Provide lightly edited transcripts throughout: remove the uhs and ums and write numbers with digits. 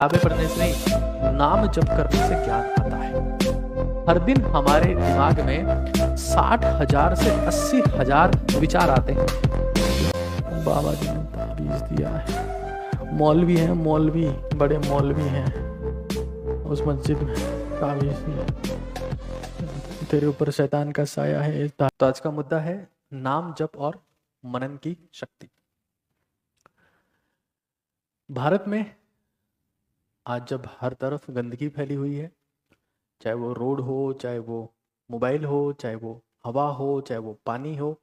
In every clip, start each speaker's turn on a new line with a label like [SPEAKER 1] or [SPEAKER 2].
[SPEAKER 1] किताबें पढ़ने से नहीं, नाम जप करने से ज्ञान आता है। हर दिन हमारे दिमाग में 60,000 से 80,000 विचार आते हैं। बाबा जी ने ताबीज दिया है, मौलवी हैं, मौलवी बड़े मौलवी हैं, उस मस्जिद में ताबीज दिया, तेरे ऊपर शैतान का साया है। तो आज का मुद्दा है नाम जप और मनन की शक्ति। भारत में आज जब हर तरफ गंदगी फैली हुई है, चाहे वो रोड हो, चाहे वो मोबाइल हो, चाहे वो हवा हो, चाहे वो पानी हो,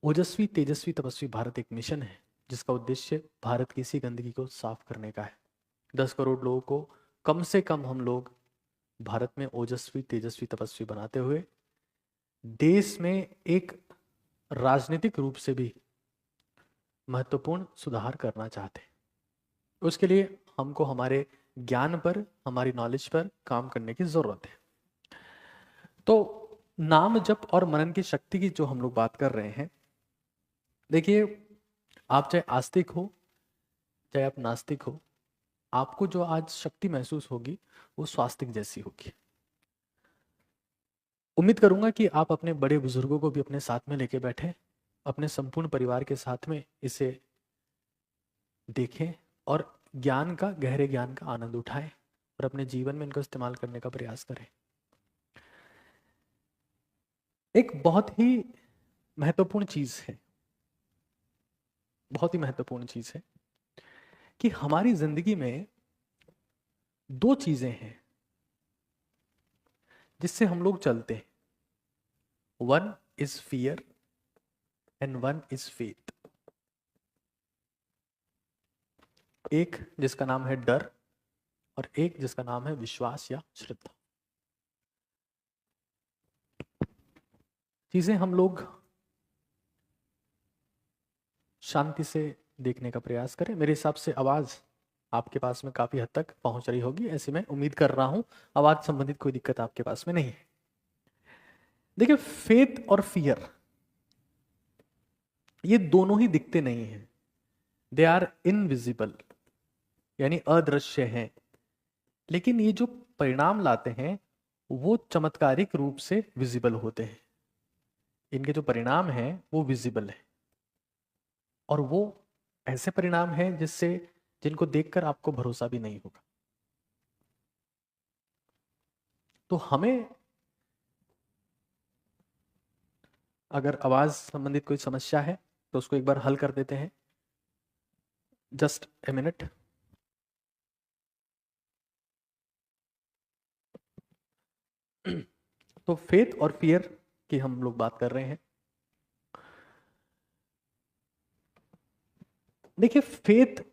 [SPEAKER 1] ओजस्वी तेजस्वी तपस्वी भारत एक मिशन है जिसका उद्देश्य भारत की इसी गंदगी को साफ करने का है। 10 करोड़ लोगों को कम से कम हम लोग भारत में ओजस्वी तेजस्वी तपस्वी बनाते हुए देश में एक राजनीतिक रूप से भी महत्वपूर्ण सुधार करना चाहते हैं। उसके लिए हमको हमारे ज्ञान पर, हमारी नॉलेज पर काम करने की जरूरत है। तो नाम जप और मनन की शक्ति की जो हम लोग बात कर रहे हैं, देखिए, आप चाहे आस्तिक हो चाहे आप नास्तिक हो, आपको जो आज शक्ति महसूस होगी वो स्वास्तिक जैसी होगी। उम्मीद करूंगा कि आप अपने बड़े बुजुर्गों को भी अपने साथ में लेके बैठे, अपने संपूर्ण परिवार के साथ में इसे देखें और ज्ञान का, गहरे ज्ञान का आनंद उठाएं और अपने जीवन में इनको इस्तेमाल करने का प्रयास करें। एक बहुत ही महत्वपूर्ण चीज है, बहुत ही महत्वपूर्ण चीज है कि हमारी जिंदगी में दो चीजें हैं जिससे हम लोग चलते हैं। One is fear and one is faith. एक जिसका नाम है डर और एक जिसका नाम है विश्वास या श्रद्धा। चीजें हम लोग शांति से देखने का प्रयास करें। मेरे हिसाब से आवाज आपके पास में काफी हद तक पहुंच रही होगी, ऐसी मैं उम्मीद कर रहा हूं। आवाज संबंधित कोई दिक्कत आपके पास में नहीं है। देखिए, फेथ और फियर ये दोनों ही दिखते नहीं हैं, दे आर इनविजिबल, यानी अदृश्य हैं, लेकिन ये जो परिणाम लाते हैं वो चमत्कारिक रूप से विजिबल होते हैं। इनके जो परिणाम हैं वो विजिबल है और वो ऐसे परिणाम हैं जिनको देखकर आपको भरोसा भी नहीं होगा। तो हमें अगर आवाज संबंधित कोई समस्या है तो उसको एक बार हल कर देते हैं। Just a minute. तो फेथ और फियर की हम लोग बात कर रहे हैं। देखिए, फेथ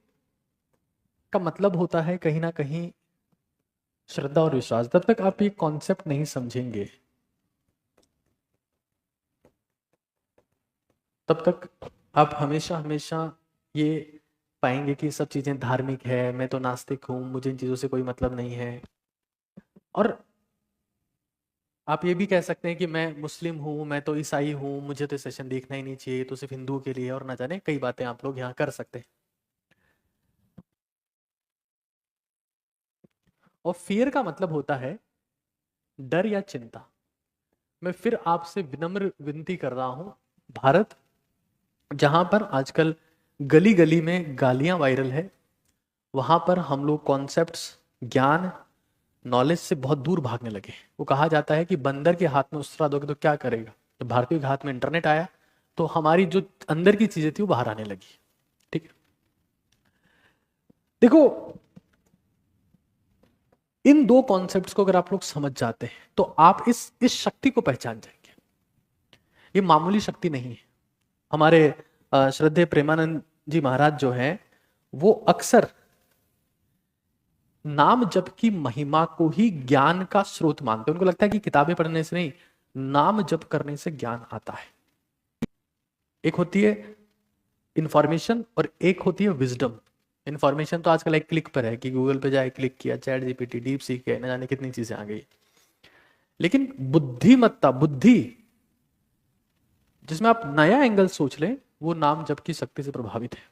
[SPEAKER 1] का मतलब होता है कहीं ना कहीं श्रद्धा और विश्वास। तब तक आप ये कॉन्सेप्ट नहीं समझेंगे, तब तक आप हमेशा हमेशा ये पाएंगे कि सब चीजें धार्मिक है, मैं तो नास्तिक हूं, मुझे इन चीजों से कोई मतलब नहीं है। और आप ये भी कह सकते हैं कि मैं मुस्लिम हूं, मैं तो ईसाई हूं, मुझे तो सेशन देखना ही नहीं चाहिए, तो सिर्फ हिंदुओं के लिए, और ना जाने कई बातें आप लोग यहाँ कर सकते हैं। और फियर का मतलब होता है डर या चिंता। मैं फिर आपसे विनम्र विनती कर रहा हूं, भारत जहां पर आजकल गली गली में गालियां वायरल है, वहां पर हम लोग कॉन्सेप्ट्स, ज्ञान, नॉलेज से बहुत दूर भागने लगे। वो कहा जाता है कि बंदर के हाथ में उस्तरा दोगे तो क्या करेगा। तो भारतीयों के हाथ में इंटरनेट आया तो हमारी जो अंदर की चीजें थी वो बाहर आने लगी। ठीक है, देखो, इन दो कॉन्सेप्ट्स को अगर आप लोग समझ जाते हैं तो आप इस शक्ति को पहचान जाएंगे। ये मामूली शक्ति नहीं है। हमारे श्रद्धेय प्रेमानंद जी महाराज जो हैं, वो अक्सर नाम जप की महिमा को ही ज्ञान का स्रोत मानते हैं। उनको लगता है कि किताबें पढ़ने से नहीं, नाम जप करने से ज्ञान आता है। एक होती है इंफॉर्मेशन और एक होती है विजडम। इंफॉर्मेशन तो आजकल एक क्लिक पर है कि गूगल पे जाए, क्लिक किया, चैट जीपीटी, डीप सीक है, न जाने कितनी चीजें आ गई। लेकिन बुद्धिमत्ता, बुद्धि, जिसमें आप नया एंगल सोच लें, वो नाम जप की शक्ति से प्रभावित है।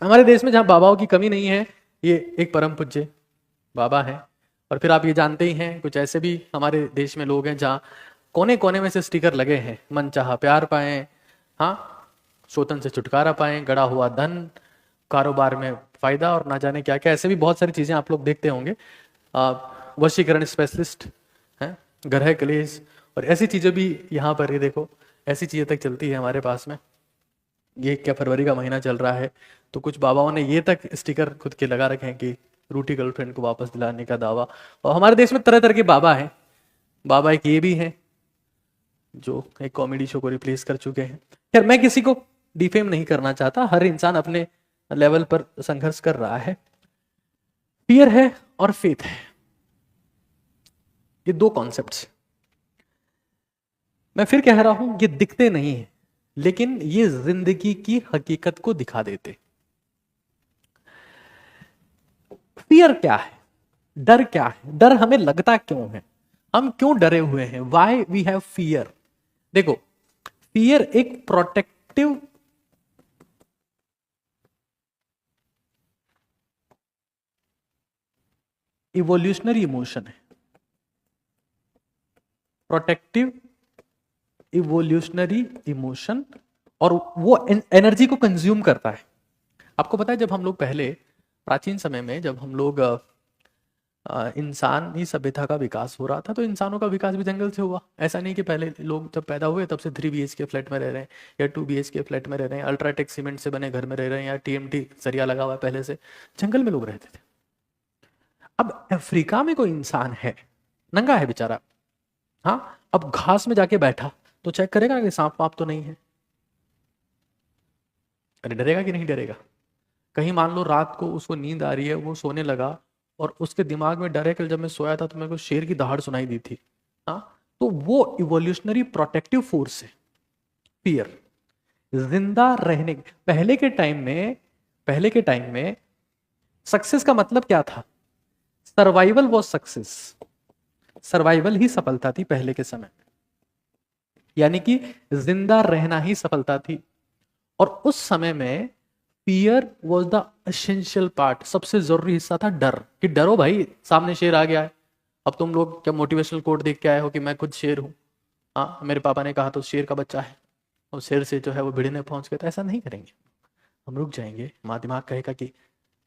[SPEAKER 1] हमारे देश में जहां बाबाओं की कमी नहीं है, ये एक परम पूज्य बाबा है। और फिर आप ये जानते ही हैं कुछ ऐसे भी हमारे देश में लोग हैं जहाँ कोने कोने में से स्टिकर लगे हैं, मन चाहा प्यार पाएं, हाँ, शोषण से छुटकारा पाएं, गड़ा हुआ धन, कारोबार में फायदा, और ना जाने क्या क्या, ऐसे भी बहुत सारी चीजें आप लोग देखते होंगे। वशीकरण स्पेशलिस्ट हैं, ग्रह क्लेश, और ऐसी चीजें भी यहाँ पर, ये देखो ऐसी चीजें तक चलती है हमारे पास में। ये क्या फरवरी का महीना चल रहा है तो कुछ बाबाओं ने ये तक स्टिकर खुद के लगा रखे हैं कि रूठी गर्लफ्रेंड को वापस दिलाने का दावा। और हमारे देश में तरह तरह के बाबा हैं। बाबा एक ये भी हैं जो एक कॉमेडी शो को रिप्लेस कर चुके हैं। यार मैं किसी को डिफेम नहीं करना चाहता, हर इंसान अपने लेवल पर संघर्ष कर रहा है। फियर है और फेथ है, ये दो कॉन्सेप्ट्स। मैं फिर कह रहा हूं ये दिखते नहीं है लेकिन ये जिंदगी की हकीकत को दिखा देते। फियर क्या है, डर क्या है, डर हमें लगता क्यों है, हम क्यों डरे हुए हैं, वाई वी हैव फियर। देखो, फियर एक प्रोटेक्टिव इवोल्यूशनरी इमोशन है, प्रोटेक्टिव इवोल्यूशनरी इमोशन, और वो एनर्जी को कंज्यूम करता है। आपको पता है जब हम लोग पहले प्राचीन समय में जब हम लोग इंसान ही सभ्यता का विकास हो रहा था तो इंसानों का विकास भी जंगल से हुआ। ऐसा नहीं कि पहले लोग जब पैदा हुए तब से 3 BHK फ्लैट में रह रहे हैं या 2 BHK फ्लैट में रह रहे हैं, अल्ट्राटेक सीमेंट से बने घर में रह रहे हैं या TMT सरिया लगा हुआ है, पहले से जंगल में लोग रहते थे। अब अफ्रीका में कोई इंसान है, नंगा है बेचारा, हाँ, अब घास में जाके बैठा तो चेक करेगा कि सांप वाप तो नहीं है। अरे डरेगा कि नहीं डरेगा? कहीं मान लो रात को उसको नींद आ रही है, वो सोने लगा और उसके दिमाग में डर है कि जब मैं सोया था तो मेरे को शेर की दहाड़ सुनाई दी थी, हाँ, तो वो इवोल्यूशनरी प्रोटेक्टिव फोर्स है फियर। जिंदा रहने पहले के टाइम में सक्सेस का मतलब क्या था? सर्वाइवल वॉज सक्सेस, सर्वाइवल ही सफलता थी पहले के समय में, यानी कि जिंदा रहना ही सफलता थी। और उस समय में fear was the essential part, सबसे जरूरी हिस्सा था डर, कि डरो भाई सामने शेर आ गया है। अब तुम लोग क्या मोटिवेशनल कोट देख के आए हो कि मैं खुद शेर हूं, हाँ, मेरे पापा ने कहा तो शेर का बच्चा है और शेर से जो है वो भिड़ने पहुंच गए, तो ऐसा नहीं करेंगे, हम रुक जाएंगे, माँ दिमाग कहेगा कि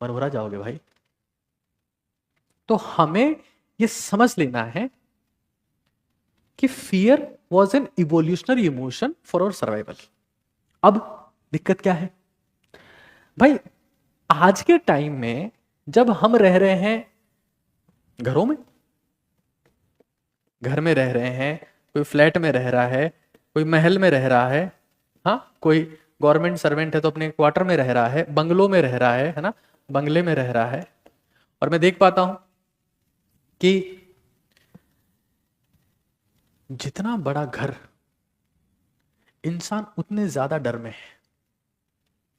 [SPEAKER 1] मनोहरा जाओगे भाई। तो हमें ये समझ लेना है कि fear was an evolutionary emotion for our survival. अब दिक्कत क्या है भाई? आज के टाइम में जब हम रह रहे हैं घरों में, घर में रह रहे हैं, कोई फ्लैट में रह रहा है, कोई महल में रह रहा है, हाँ, कोई गवर्नमेंट सर्वेंट है तो अपने क्वार्टर में रह रहा है, बंगलों में रह रहा है ना, बंगले में रह रहा है। और मैं देख पाता हूं कि जितना बड़ा घर, इंसान उतने ज्यादा डर में है।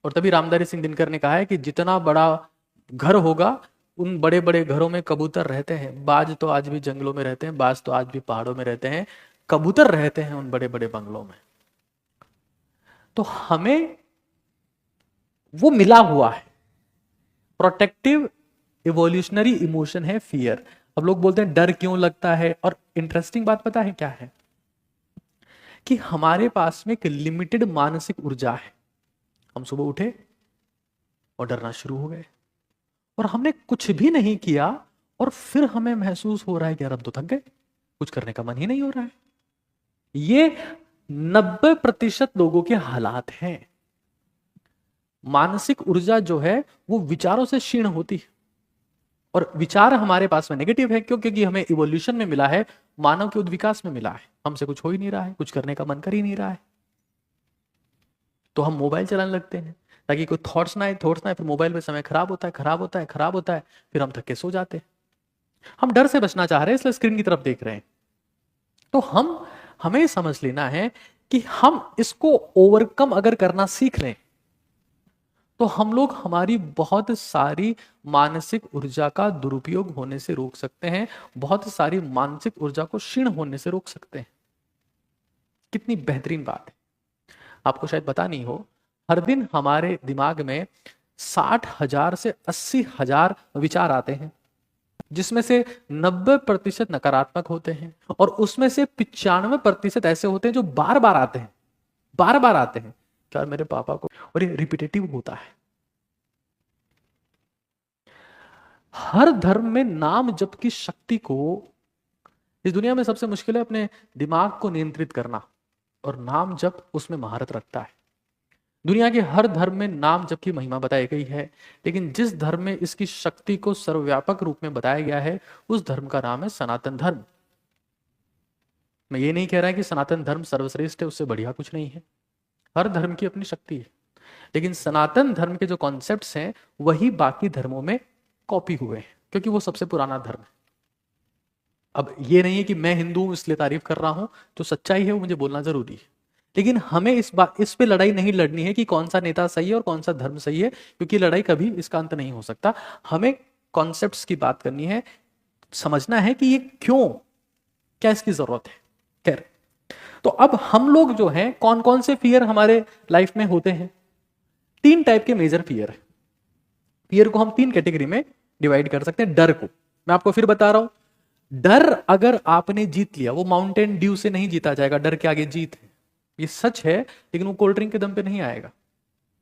[SPEAKER 1] और तभी रामधारी सिंह दिनकर ने कहा है कि जितना बड़ा घर होगा उन बड़े बड़े घरों में कबूतर रहते हैं, बाज तो आज भी जंगलों में रहते हैं, बाज तो आज भी पहाड़ों में रहते हैं, कबूतर रहते हैं उन बड़े बड़े बंगलों में। तो हमें वो मिला हुआ है, प्रोटेक्टिव इवोल्यूशनरी इमोशन है फियर। अब लोग बोलते हैं डर क्यों लगता है, और इंटरेस्टिंग बात पता है क्या है कि हमारे पास में एक लिमिटेड मानसिक ऊर्जा है। हम सुबह उठे और डरना शुरू हो गए, और हमने कुछ भी नहीं किया और फिर हमें महसूस हो रहा है कि यार हम तो थक गए, कुछ करने का मन ही नहीं हो रहा है। ये 90% लोगों के हालात हैं। मानसिक ऊर्जा जो है वो विचारों से क्षीण होती है, और विचार हमारे पास में नेगेटिव है। क्यों? क्योंकि हमें इवोल्यूशन में मिला है, मानव के उद्विकास में मिला है, हमसे कुछ हो ही नहीं रहा है, कुछ करने का मन कर ही नहीं रहा है, तो हम मोबाइल चलाने लगते हैं ताकि कोई थॉट्स ना आए, फिर मोबाइल में समय खराब होता है, फिर हम थक के सो जाते हैं। हम डर से बचना चाह रहे हैं इसलिए स्क्रीन की तरफ देख रहे हैं। तो हमें समझ लेना है कि हम इसको ओवरकम अगर करना सीख लें तो हम लोग हमारी बहुत सारी मानसिक ऊर्जा का दुरुपयोग होने से रोक सकते हैं, बहुत सारी मानसिक ऊर्जा को क्षीण होने से रोक सकते हैं। कितनी बेहतरीन बात है। आपको शायद पता नहीं हो, हर दिन हमारे दिमाग में 60,000 से 80,000 विचार आते हैं, जिसमें से 90% नकारात्मक होते हैं और उसमें से 95% ऐसे होते हैं जो बार बार आते हैं, बार बार आते हैं। क्या मेरे पापा को, और ये रिपीटेटिव होता है। हर धर्म में नाम जप की शक्ति को, इस दुनिया में सबसे मुश्किल है अपने दिमाग को नियंत्रित करना, और नाम जप उसमें महारत रखता है। दुनिया के हर धर्म में नाम जप की महिमा बताई गई है, लेकिन जिस धर्म में इसकी शक्ति को सर्वव्यापक रूप में बताया गया है उस धर्म का नाम है सनातन धर्म। मैं ये नहीं कह रहा कि सनातन धर्म सर्वश्रेष्ठ है, उससे बढ़िया कुछ नहीं है। हर धर्म की अपनी शक्ति है, लेकिन सनातन धर्म के जो कॉन्सेप्ट्स हैं वही बाकी धर्मों में कॉपी हुए हैं, क्योंकि वो सबसे पुराना धर्म है। अब ये नहीं है कि मैं हिंदू हूं इसलिए तारीफ कर रहा हूं, जो सच्चाई है वो मुझे बोलना जरूरी है, लेकिन हमें इस पे लड़ाई नहीं लड़नी है कि कौन सा नेता सही है और कौन सा धर्म सही है, क्योंकि लड़ाई कभी इसका अंत नहीं हो सकता। हमें कॉन्सेप्ट्स की बात करनी है, समझना है कि ये क्यों, क्या इसकी जरूरत है। खैर, तो अब हम लोग जो हैं, कौन कौन से फियर हमारे लाइफ में होते हैं? 3 टाइप के मेजर फियर है। फियर को हम 3 कैटेगरी में डिवाइड कर सकते हैं। डर को मैं आपको फिर बता रहा हूं, डर अगर आपने जीत लिया, वो माउंटेन ड्यू से नहीं जीता जाएगा, डर के आगे जीत है, ये सच है, लेकिन वो कोल्ड ड्रिंक के दम पे नहीं आएगा।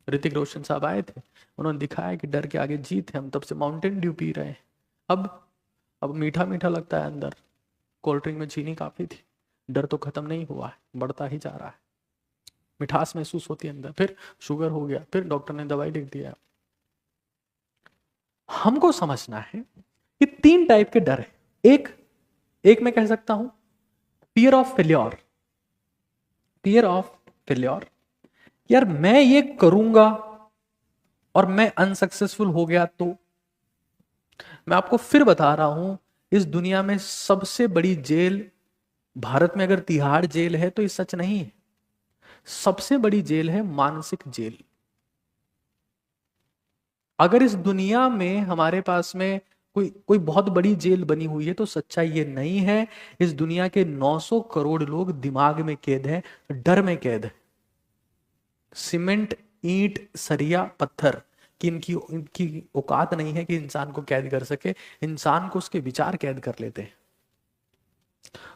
[SPEAKER 1] ऋतिक रोशन साहब आए थे, उन्होंने दिखाया कि डर के आगे जीत है, हम तब से माउंटेन ड्यू पी रहे हैं। अब मीठा मीठा लगता है अंदर, कोल्ड ड्रिंक में चीनी काफी थी, डर तो खत्म नहीं हुआ है, बढ़ता ही जा रहा है, मिठास महसूस होती है अंदर, फिर शुगर हो गया, फिर डॉक्टर ने दवाई लिख दिया। हमको समझना है कि 3 टाइप के डर है। एक मैं कह सकता हूं fear of failure. Fear of failure, यार मैं ये करूंगा और मैं अनसक्सेसफुल हो गया तो। मैं आपको फिर बता रहा हूं, इस दुनिया में सबसे बड़ी जेल भारत में अगर तिहाड़ जेल है तो ये सच नहीं है। सबसे बड़ी जेल है मानसिक जेल। अगर इस दुनिया में हमारे पास में कोई बहुत बड़ी जेल बनी हुई है तो सच्चाई ये नहीं है। इस दुनिया के 900 करोड़ लोग दिमाग में कैद हैं, डर में कैद है। सीमेंट, ईंट, सरिया, पत्थर कि इनकी औकात नहीं है कि इंसान को कैद कर सके, इंसान को उसके विचार कैद कर लेते हैं।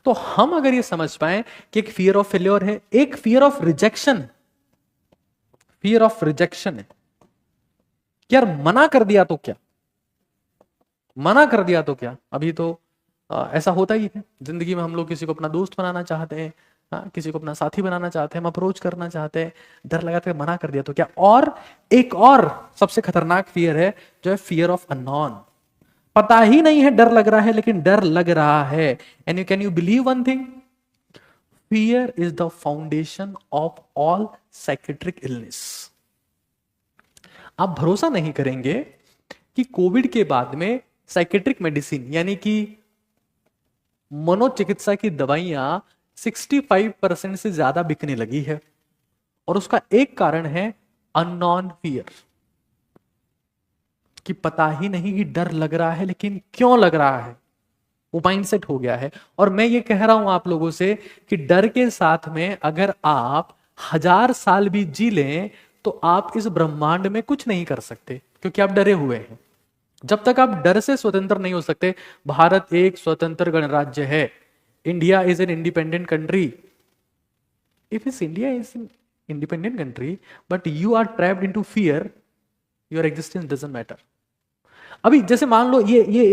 [SPEAKER 1] तो हम अगर ये समझ पाए कि एक फियर ऑफ फेल्योर है, एक fear of rejection, fear of rejection है। यार मना कर दिया तो क्या, मना कर दिया तो क्या। अभी तो ऐसा होता ही है जिंदगी में, हम लोग किसी को अपना दोस्त बनाना चाहते हैं, किसी को अपना साथी बनाना चाहते हैं, हम अप्रोच करना चाहते हैं, डर लगाते हैं, मना कर दिया तो क्या। और एक और सबसे खतरनाक फियर है जो है फियर ऑफ अननोन। पता ही नहीं है, डर लग रहा है, लेकिन डर लग रहा है। And can you believe one thing, fear is the foundation of all psychiatric illness. आप भरोसा नहीं करेंगे कि कोविड के बाद में साइकेट्रिक मेडिसिन यानी कि मनोचिकित्सा की दवाइयां 65% से ज्यादा बिकने लगी है, और उसका एक कारण है अननोन फियर, कि पता ही नहीं कि डर लग रहा है, लेकिन क्यों लग रहा है, वो माइंडसेट हो गया है। और मैं ये कह रहा हूं आप लोगों से कि डर के साथ में अगर आप 1000 साल भी जी लें तो आप इस ब्रह्मांड में कुछ नहीं कर सकते, क्योंकि आप डरे हुए हैं। जब तक आप डर से स्वतंत्र नहीं हो सकते। भारत एक स्वतंत्र गणराज्य है, India is an independent country. If is India is an independent country but you are trapped into fear, your existence doesn't matter. अभी जैसे मान लो ये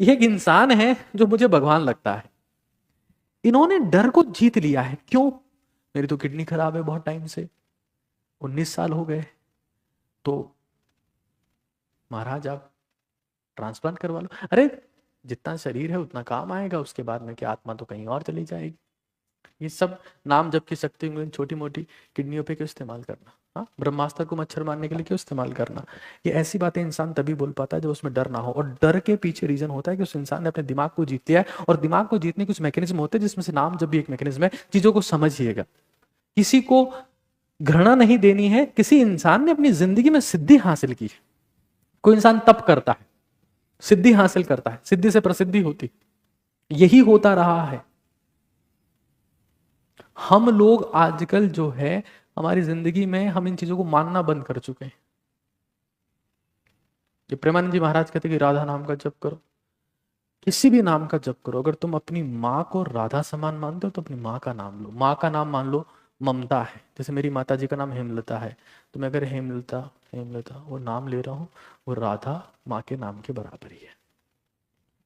[SPEAKER 1] एक इंसान है जो मुझे भगवान लगता है, इन्होंने डर को जीत लिया है। क्यों? मेरी तो किडनी खराब है बहुत टाइम से, 19 साल हो गए, तो महाराज आप ट्रांसप्लांट करवा लो। अरे जितना शरीर है उतना काम आएगा, उसके बाद में क्या आत्मा तो कहीं और चली जाएगी। ये सब नाम जब की शक्ति छोटी मोटी किडनियों पे क्यों इस्तेमाल करना, हाँ ब्रह्मास्त्र को मच्छर मारने के लिए क्यों इस्तेमाल करना। ये ऐसी बातें इंसान तभी बोल पाता है जब उसमें डर ना हो, और डर के पीछे रीजन होता है कि उस इंसान ने अपने दिमाग को जीत लिया है। और दिमाग को जीतने कुछ मैकेनिज्म होते हैं, जिसमें से नाम जब भी एक मैकेनिज्म है। चीजों को समझिएगा, किसी को घृणा नहीं देनी है। किसी इंसान ने अपनी जिंदगी में सिद्धि हासिल की है, कोई इंसान तप करता है, सिद्धि हासिल करता है, सिद्धि से प्रसिद्धि होती, यही होता रहा है। हम लोग आजकल जो है हमारी जिंदगी में हम इन चीजों को मानना बंद कर चुके हैं। ये प्रेमानंद जी महाराज कहते कि राधा नाम का जप करो, किसी भी नाम का जप करो। अगर तुम अपनी माँ को राधा समान मानते हो तो अपनी माँ का नाम लो। माँ का नाम मान लो ममता है। जैसे मेरी माता जी का नाम हेमलता है, तो मैं अगर हेमलता हेमलता वो नाम ले रहा हूँ, वो राधा माँ के नाम के बराबर ही है।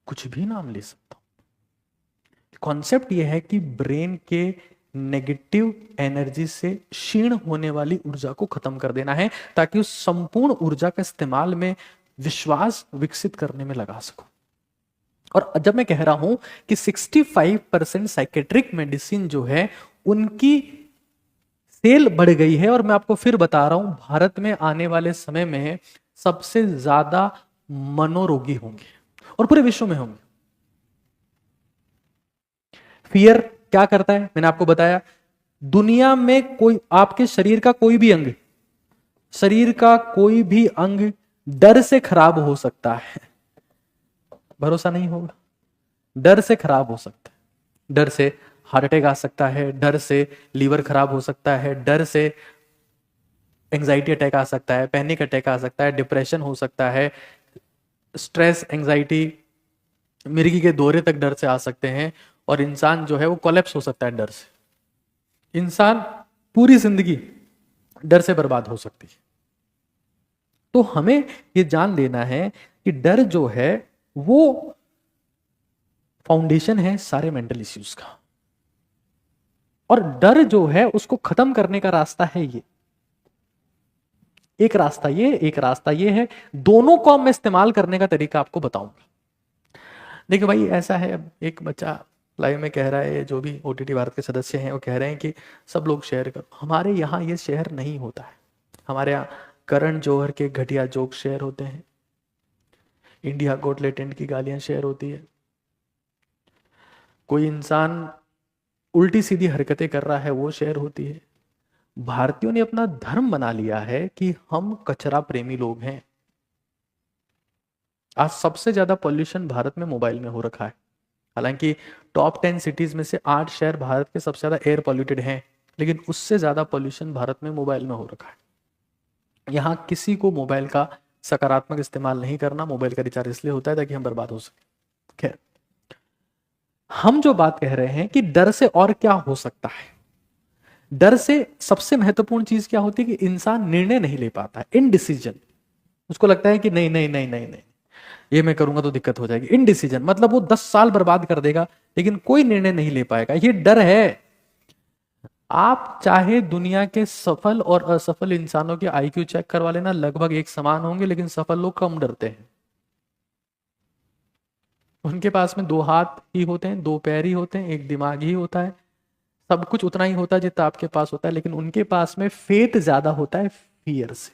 [SPEAKER 1] कुछ भी नाम ले सकता हूँ। कॉन्सेप्ट ये है कि ब्रेन के नेगेटिव एनर्जी से क्षीण होने वाली ऊर्जा को खत्म कर देना है, ताकि उस संपूर्ण ऊर्जा का इस्तेमाल में विश्वास विकसित करने में लगा सकूं। और जब मैं कह रहा हूं कि 65% साइकेट्रिक मेडिसिन जो है उनकी सेल बढ़ गई है, और मैं आपको फिर बता रहा हूं भारत में आने वाले समय में सबसे ज्यादा मनोरोगी होंगे और पूरे विश्व में होंगे। फियर क्या करता है मैंने आपको बताया। दुनिया में कोई आपके शरीर का कोई भी अंग, शरीर का कोई भी अंग डर से खराब हो सकता है। भरोसा नहीं होगा, डर से खराब हो सकता है। डर से हार्ट अटैक आ सकता है, डर से लीवर खराब हो सकता है, डर से एंजाइटी अटैक आ सकता है, पैनिक अटैक आ सकता है, डिप्रेशन हो सकता है, स्ट्रेस एंजाइटी मिर्गी के दौरे तक डर से आ सकते हैं, और इंसान जो है वो कोलैप्स हो सकता है डर से। इंसान पूरी जिंदगी डर से बर्बाद हो सकती है। तो हमें ये जान लेना है कि डर जो है वो फाउंडेशन है सारे मेंटल इश्यूज का, और डर जो है उसको खत्म करने का रास्ता है ये। एक रास्ता ये, एक रास्ता ये है। दोनों को मैं इस्तेमाल करने का तरीका आपको बताऊंगा। देखिए भाई ऐसा है, अब एक बच्चा लाइव में कह रहा है, जो भी ओटीटी भारत के सदस्य हैं वो कह रहे हैं कि सब लोग शेयर करो। हमारे यहाँ ये शेयर नहीं होता है। हमारे यहाँ करण जौहर के घटिया जोक शेयर होते हैं, इंडिया गोट लेटेंट की गालियां शेयर होती है, कोई इंसान उल्टी सीधी हरकतें कर रहा है वो शेयर होती है। भारतीयों ने अपना धर्म बना लिया है कि हम कचरा प्रेमी लोग हैं। आज सबसे ज्यादा पॉल्यूशन भारत में मोबाइल में हो रखा है। हालांकि टॉप 10 सिटीज में से 8 शहर भारत के सबसे ज्यादा एयर पॉल्यूटेड हैं, लेकिन उससे ज्यादा पॉल्यूशन भारत में मोबाइल में हो रखा है। यहाँ किसी को मोबाइल का सकारात्मक इस्तेमाल नहीं करना। मोबाइल का रिचार्ज इसलिए होता है ताकि हम बर्बाद हो सके। खैर, हम जो बात कह रहे हैं कि डर से और क्या हो सकता है। डर से सबसे महत्वपूर्ण चीज क्या होती है कि इंसान निर्णय नहीं ले पाता है, इनडिसीजन। उसको लगता है कि नहीं नहीं नहीं नहीं नहीं, ये मैं करूंगा तो दिक्कत हो जाएगी। इनडिसीजन मतलब वो 10 साल बर्बाद कर देगा लेकिन कोई निर्णय नहीं ले पाएगा। ये डर है। आप चाहे दुनिया के सफल और असफल इंसानों के आईक्यू चेक करवा लेना, लगभग एक समान होंगे, लेकिन सफल लोग कम डरते हैं। उनके पास में 2 हाथ ही होते हैं, 2 पैर ही होते हैं, एक दिमाग ही होता है, सब कुछ उतना ही होता है जितना आपके पास होता है, लेकिन उनके पास में फेथ ज्यादा होता है फियर से।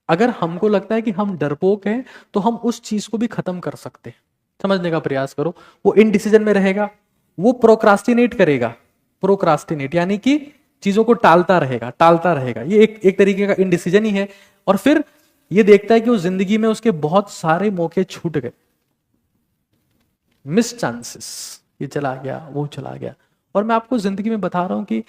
[SPEAKER 1] अगर हमको लगता है कि हम डरपोक हैं तो हम उस चीज को भी खत्म कर सकते हैं। समझने का प्रयास करो। वो इनडिसीजन में रहेगा, वो प्रोक्रास्टिनेट करेगा। प्रोक्रास्टिनेट यानी कि चीजों को टालता रहेगा, टालता रहेगा। ये एक तरीके का इनडिसीजन ही है। और फिर ये देखता है कि उस जिंदगी में उसके बहुत सारे मौके छूट गए, मिस चांसेस, ये चला गया, वो चला गया। और मैं आपको जिंदगी में बता रहा हूं कि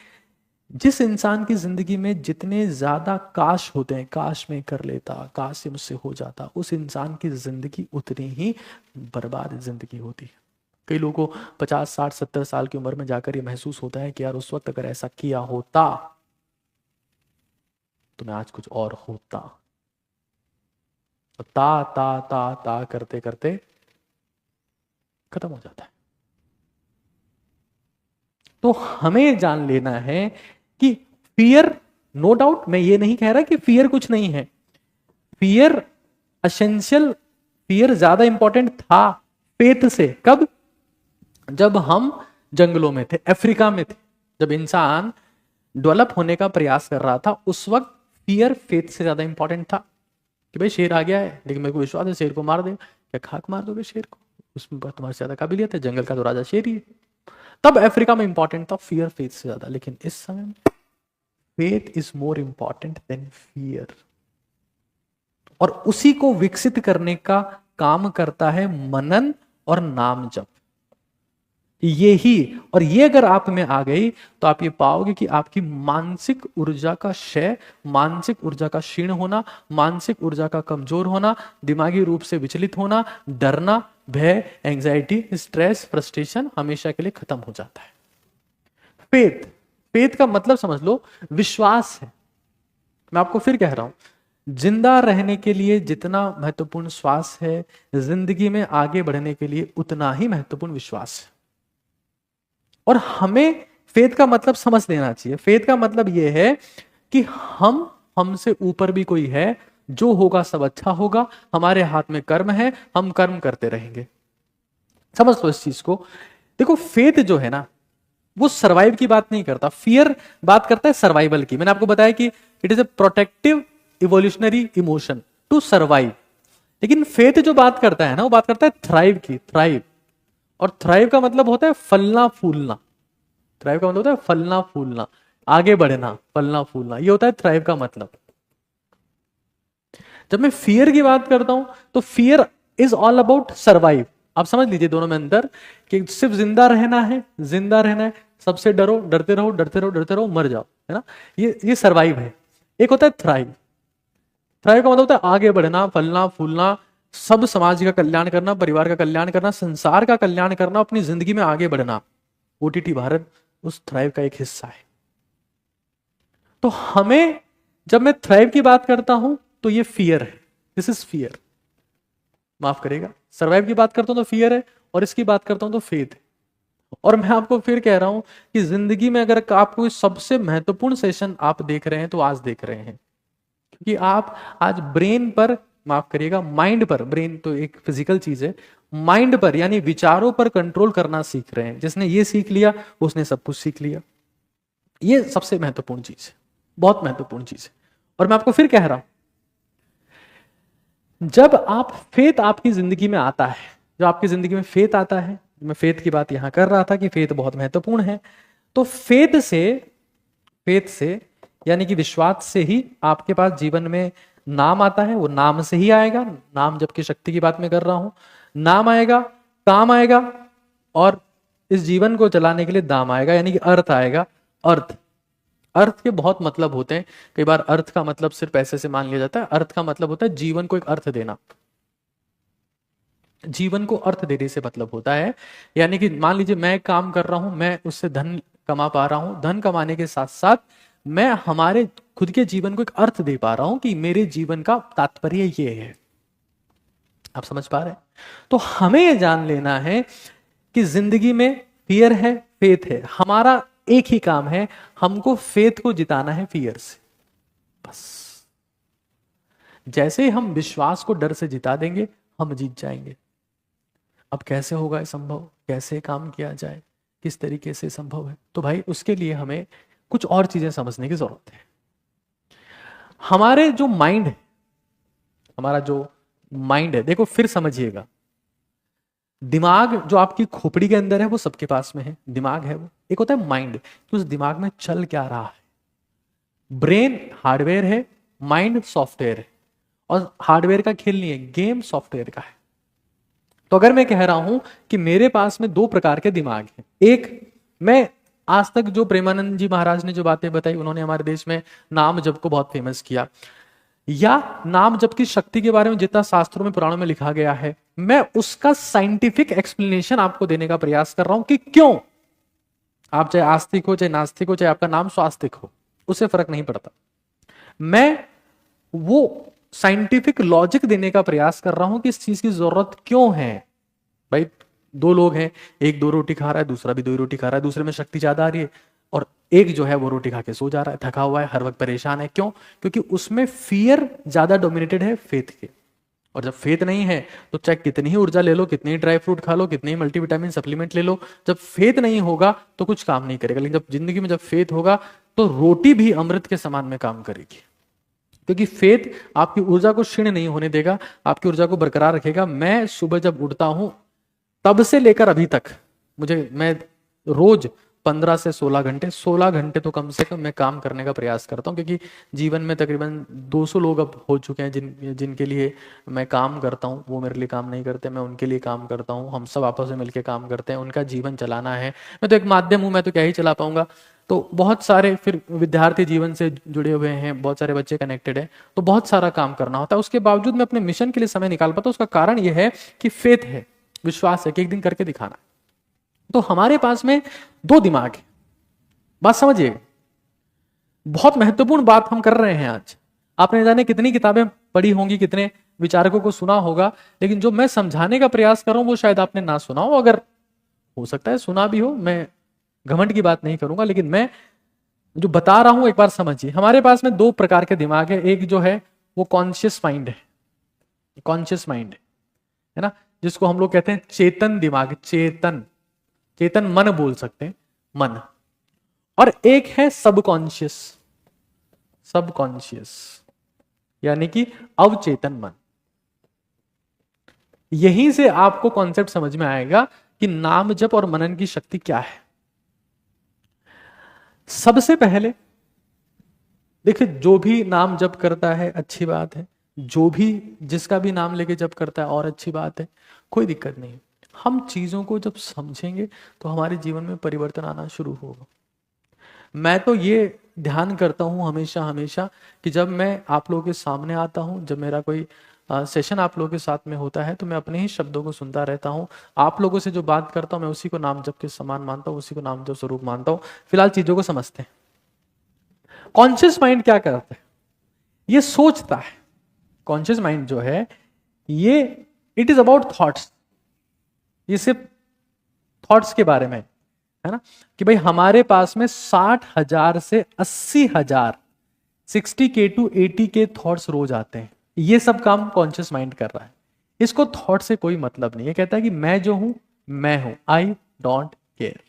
[SPEAKER 1] जिस इंसान की जिंदगी में जितने ज्यादा काश होते हैं, काश में कर लेता, काश से मुझसे हो जाता, उस इंसान की जिंदगी उतनी ही बर्बाद जिंदगी होती है। कई लोगों को 50, 60, 70 साल की उम्र में जाकर ये महसूस होता है कि यार उस वक्त अगर ऐसा किया होता तो मैं आज कुछ और होता। ता ता ता ता करते करते खत्म हो जाता है। तो हमें जान लेना है कि फियर, नो डाउट मैं ये नहीं कह रहा कि फियर कुछ नहीं है। फियर एसेंशियल, फियर ज्यादा इंपॉर्टेंट था फेथ से। कब? जब हम जंगलों में थे, अफ्रीका में थे, जब इंसान डेवलप होने का प्रयास कर रहा था, उस वक्त फियर फेथ से ज्यादा इंपॉर्टेंट था। कि भाई शेर आ गया है, लेकिन मेरे को विश्वास है शेर को मार दे। क्या खाक मार दोगे शेर को? उसमें तुम्हारे से ज्यादा काबिलियत है, जंगल का तो राजा शेर ही है। तब अफ्रीका में इंपॉर्टेंट था फियर फेथ से ज्यादा, लेकिन इस समय faith is more important than fear. और उसी को विकसित करने का काम करता है मनन और नाम जप। और ये अगर आप में आ गई तो आप ये पाओगे कि आपकी मानसिक ऊर्जा का क्षय, मानसिक ऊर्जा का क्षीण होना, मानसिक ऊर्जा का कमजोर होना, दिमागी रूप से विचलित होना, डरना, भय, एंजाइटी, स्ट्रेस, फ्रस्ट्रेशन हमेशा के लिए खत्म हो जाता है। फेथ, फेथ का मतलब समझ लो विश्वास है। मैं आपको फिर कह रहा हूं, जिंदा रहने के लिए जितना महत्वपूर्ण श्वास है, जिंदगी में आगे बढ़ने के लिए उतना ही महत्वपूर्ण विश्वास है। और हमें फेथ का मतलब समझ लेना चाहिए। फेथ का मतलब यह है कि हमसे ऊपर भी कोई है, जो होगा सब अच्छा होगा, हमारे हाथ में कर्म है, हम कर्म करते रहेंगे। समझ लो इस चीज को। देखो फेथ जो है ना, वो सर्वाइव की बात नहीं करता, फियर बात करता है सर्वाइवल की। मैंने आपको बताया कि it is a protective evolutionary emotion to survive. लेकिन फेथ जो बात करता है ना, वो बात करता है थ्राइव की, थ्राइव। और थ्राइव का मतलब होता है फलना फूलना। थ्राइव का मतलब होता है फलना फूलना, आगे बढ़ना, फलना फूलना, ये होता है थ्राइव का मतलब। जब मैं फियर की बात करता हूं तो fear is all about survive. आप समझ लीजिए दोनों में अंतर, कि सिर्फ जिंदा रहना है, जिंदा रहना है, सबसे डरो, डरते रहो, डरते रहो, डरते रहो, मर जाओ, है ना, ये सर्वाइव है। एक होता है थ्राइव। थ्राइव का मतलब होता है आगे बढ़ना, फलना फूलना, सब समाज का कल्याण करना, परिवार का कल्याण करना, संसार का कल्याण करना, अपनी जिंदगी में आगे बढ़ना। ओटीटी भारत उस थ्राइव का एक हिस्सा है। तो हमें, जब मैं थ्राइव की बात करता हूं तो ये फियर है, दिस इज फियर, माफ करेगा। सर्वाइव की बात करता हूं तो फियर है, और इसकी बात करता हूं तो फेथ है। और मैं आपको फिर कह रहा हूं कि जिंदगी में अगर आपको सबसे महत्वपूर्ण सेशन आप देख रहे हैं तो आज देख रहे हैं, क्योंकि आप आज ब्रेन पर, माफ करिएगा माइंड पर, ब्रेन तो एक फिजिकल चीज है, माइंड पर यानी विचारों पर कंट्रोल करना सीख रहे हैं। जिसने ये सीख लिया उसने सब कुछ सीख लिया। ये सबसे महत्वपूर्ण चीज है, बहुत महत्वपूर्ण चीज है। और मैं आपको फिर कह रहा हूं, जब आप फेथ आपकी जिंदगी में आता है, जब आपकी जिंदगी में फेथ आता है, मैं फेथ की बात यहां कर रहा था कि फेथ बहुत महत्वपूर्ण है, तो फेथ से यानी कि विश्वास से ही आपके पास जीवन में नाम आता है। वो नाम से ही आएगा, नाम जबकि शक्ति की बात मैं कर रहा हूं, नाम आएगा, काम आएगा, और इस जीवन को चलाने के लिए दाम आएगा, यानी कि अर्थ आएगा। अर्थ, अर्थ के बहुत मतलब होते हैं। कई बार अर्थ का मतलब सिर्फ पैसे से मान लिया जाता है। अर्थ का मतलब होता है जीवन को एक अर्थ देना, जीवन को अर्थ देने से मतलब होता है। यानी कि मान लीजिए मैं काम कर रहा हूं, मैं उससे धन कमा पा रहा हूं, धन कमाने के साथ साथ मैं हमारे खुद के जीवन को एक अर्थ दे पा रहा हूं कि मेरे जीवन का तात्पर्य ये है। आप समझ पा रहे हैं? तो हमें यह जान लेना है कि जिंदगी में फियर है, फेथ है। हमारा एक ही काम है, हमको फेथ को जिताना है फियर से, बस। जैसे ही हम विश्वास को डर से जिता देंगे, हम जीत जाएंगे। अब कैसे होगा ये संभव, कैसे काम किया जाए, किस तरीके से संभव है? तो भाई उसके लिए हमें कुछ और चीजें समझने की जरूरत है। हमारे जो माइंड है, हमारा जो माइंड है, देखो फिर समझिएगा, दिमाग जो आपकी खोपड़ी के अंदर है वो सबके पास में है, दिमाग है वो। एक होता है माइंड, कि उस दिमाग में चल क्या रहा है। ब्रेन हार्डवेयर है, माइंड सॉफ्टवेयर है। और हार्डवेयर का खेल नहीं है, गेम सॉफ्टवेयर का है। तो अगर मैं कह रहा हूं कि मेरे पास में दो प्रकार के दिमाग हैं, एक, मैं आज तक जो प्रेमानंद जी महाराज ने जो बातें बताई, उन्होंने हमारे देश में नाम जप को बहुत फेमस किया, या नाम जप की शक्ति के बारे में जितना शास्त्रों में पुराणों में लिखा गया है, मैं उसका साइंटिफिक एक्सप्लेनेशन आपको देने का प्रयास कर रहा हूं कि क्यों। आप चाहे आस्तिक हो, चाहे नास्तिक हो, चाहे आपका नाम स्वास्तिक हो, उससे फर्क नहीं पड़ता। मैं वो साइंटिफिक लॉजिक देने का प्रयास कर रहा हूं कि इस चीज की जरूरत क्यों है। भाई दो लोग हैं, एक दो रोटी खा रहा है, दूसरा भी दो रोटी खा रहा है, दूसरे में शक्ति ज्यादा आ रही है, और एक जो है वो रोटी खा के सो जा रहा है, थका हुआ है, हर वक्त परेशान है। क्यों? क्योंकि उसमें फियर ज्यादा डोमिनेटेड है फेथ के। और जब फेथ नहीं है तो चाहे कितनी ही ऊर्जा ले लो, कितनी ही ड्राई फ्रूट खा लो, कितनी ही मल्टीविटामिन सप्लीमेंट ले लो, जब फेथ नहीं होगा तो कुछ काम नहीं करेगा। लेकिन जब जिंदगी में जब फेथ होगा तो रोटी भी अमृत के समान में काम करेगी, क्योंकि फेथ आपकी ऊर्जा को क्षीण नहीं होने देगा, आपकी ऊर्जा को बरकरार रखेगा। मैं सुबह जब उठता हूं तब से लेकर अभी तक, मैं रोज 15 से 16 घंटे, 16 घंटे तो कम से कम मैं काम करने का प्रयास करता हूँ, क्योंकि जीवन में तकरीबन 200 लोग अब हो चुके हैं जिनके लिए मैं काम करता हूँ। वो मेरे लिए काम नहीं करते, मैं उनके लिए काम करता हूँ। हम सब आपस में मिलकर काम करते हैं, उनका जीवन चलाना है। मैं तो एक माध्यम हूँ, मैं तो क्या ही चला पाऊंगा। तो बहुत सारे फिर विद्यार्थी जीवन से जुड़े हुए हैं, बहुत सारे बच्चे कनेक्टेड हैं, तो बहुत सारा काम करना होता है। उसके बावजूद मैं अपने मिशन के लिए समय निकाल पाता हूँ। उसका कारण यह है कि फेथ है, विश्वास है कि एक दिन करके दिखाना। तो हमारे पास में 2 दिमाग है, बात समझिए। बहुत महत्वपूर्ण बात हम कर रहे हैं आज। आपने जाने कितनी किताबें पढ़ी होंगी, कितने विचारकों को सुना होगा, लेकिन जो मैं समझाने का प्रयास कर रहा हूं वो शायद आपने ना सुना हो। अगर हो सकता है सुना भी हो, मैं घमंड की बात नहीं करूंगा, लेकिन मैं जो बता रहा हूं एक बार समझिए। हमारे पास में 2 प्रकार के दिमाग है। एक जो है वो कॉन्शियस माइंड है, कॉन्शियस माइंड है ना, जिसको हम लोग कहते हैं चेतन दिमाग, चेतन, चेतन मन बोल सकते हैं, मन। और एक है सबकॉन्शियस, सबकॉन्शियस यानी कि अवचेतन मन। यहीं से आपको कॉन्सेप्ट समझ में आएगा कि नाम जप और मनन की शक्ति क्या है। सबसे पहले देखिए, जो भी नाम जप करता है अच्छी बात है, जो भी जिसका भी नाम लेके जप करता है और अच्छी बात है, कोई दिक्कत नहीं। हम चीजों को जब समझेंगे तो हमारे जीवन में परिवर्तन आना शुरू होगा। मैं तो ये ध्यान करता हूं हमेशा हमेशा कि जब मैं आप लोगों के सामने आता हूं, जब मेरा कोई सेशन आप लोगों के साथ में होता है, तो मैं अपने ही शब्दों को सुनता रहता हूं। आप लोगों से जो बात करता हूं मैं उसी को नाम जप के समान मानता हूं, उसी को नाम जप स्वरूप मानता हूं। फिलहाल चीजों को समझते हैं। कॉन्शियस माइंड क्या करता है? ये सोचता है। कॉन्शियस माइंड जो है ये इट इज अबाउट थॉट्स। ये सिर्फ थॉट्स के बारे में है ना, कि भाई हमारे पास में 60,000 से 80,000 60K to 80K थॉट्स रोज आते हैं। ये सब काम कॉन्शियस माइंड कर रहा है। इसको थॉट से कोई मतलब नहीं है। कहता है कि मैं जो हूं मैं हूं, I don't care,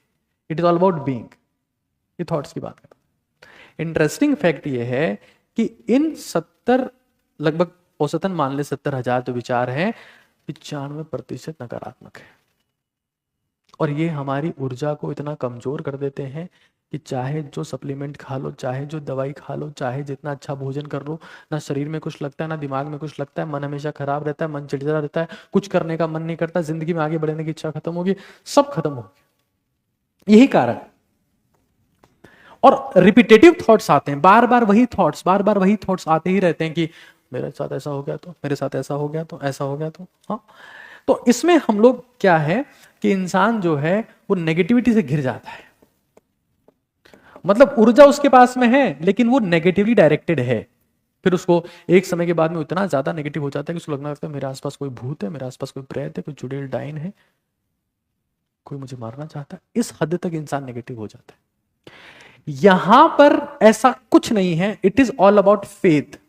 [SPEAKER 1] it is all about being. ये थॉट्स की बात करता है। इंटरेस्टिंग फैक्ट ये है कि इन 70 लगभग औसतन मान ले 70,000 जो विचार हैं, 95% नकारात्मक है। और ये हमारी ऊर्जा को इतना कमजोर कर देते हैं कि चाहे जो सप्लीमेंट खा लो, चाहे जो दवाई खा लो, चाहे जितना अच्छा भोजन कर लो, ना शरीर में कुछ लगता है, ना दिमाग में कुछ लगता है। मन हमेशा खराब रहता है, मन चिड़चिड़ा रहता है, कुछ करने का मन नहीं करता, जिंदगी में आगे बढ़ने की इच्छा खत्म होगी, सब खत्म हो गया। यही कारण। और रिपीटेटिव थॉट्स आते हैं, बार बार वही थॉट्स, बार बार वही थॉट्स आते ही रहते हैं कि मेरे साथ ऐसा हो गया तो, मेरे साथ ऐसा हो गया तो, ऐसा हो गया तो। हाँ, तो इसमें हम लोग क्या है कि इंसान जो है वो नेगेटिविटी से घिर जाता है। मतलब ऊर्जा उसके पास में है लेकिन वो नेगेटिवली डायरेक्टेड है। फिर उसको एक समय के बाद में इतना ज्यादा नेगेटिव हो जाता है कि उसको लगने लगता है मेरे आसपास कोई भूत है, मेरे आसपास कोई प्रेत है, कोई चुड़ैल डायन है, कोई मुझे मारना चाहता है। इस हद तक इंसान नेगेटिव हो जाता है। यहां पर ऐसा कुछ नहीं है, it is all about faith.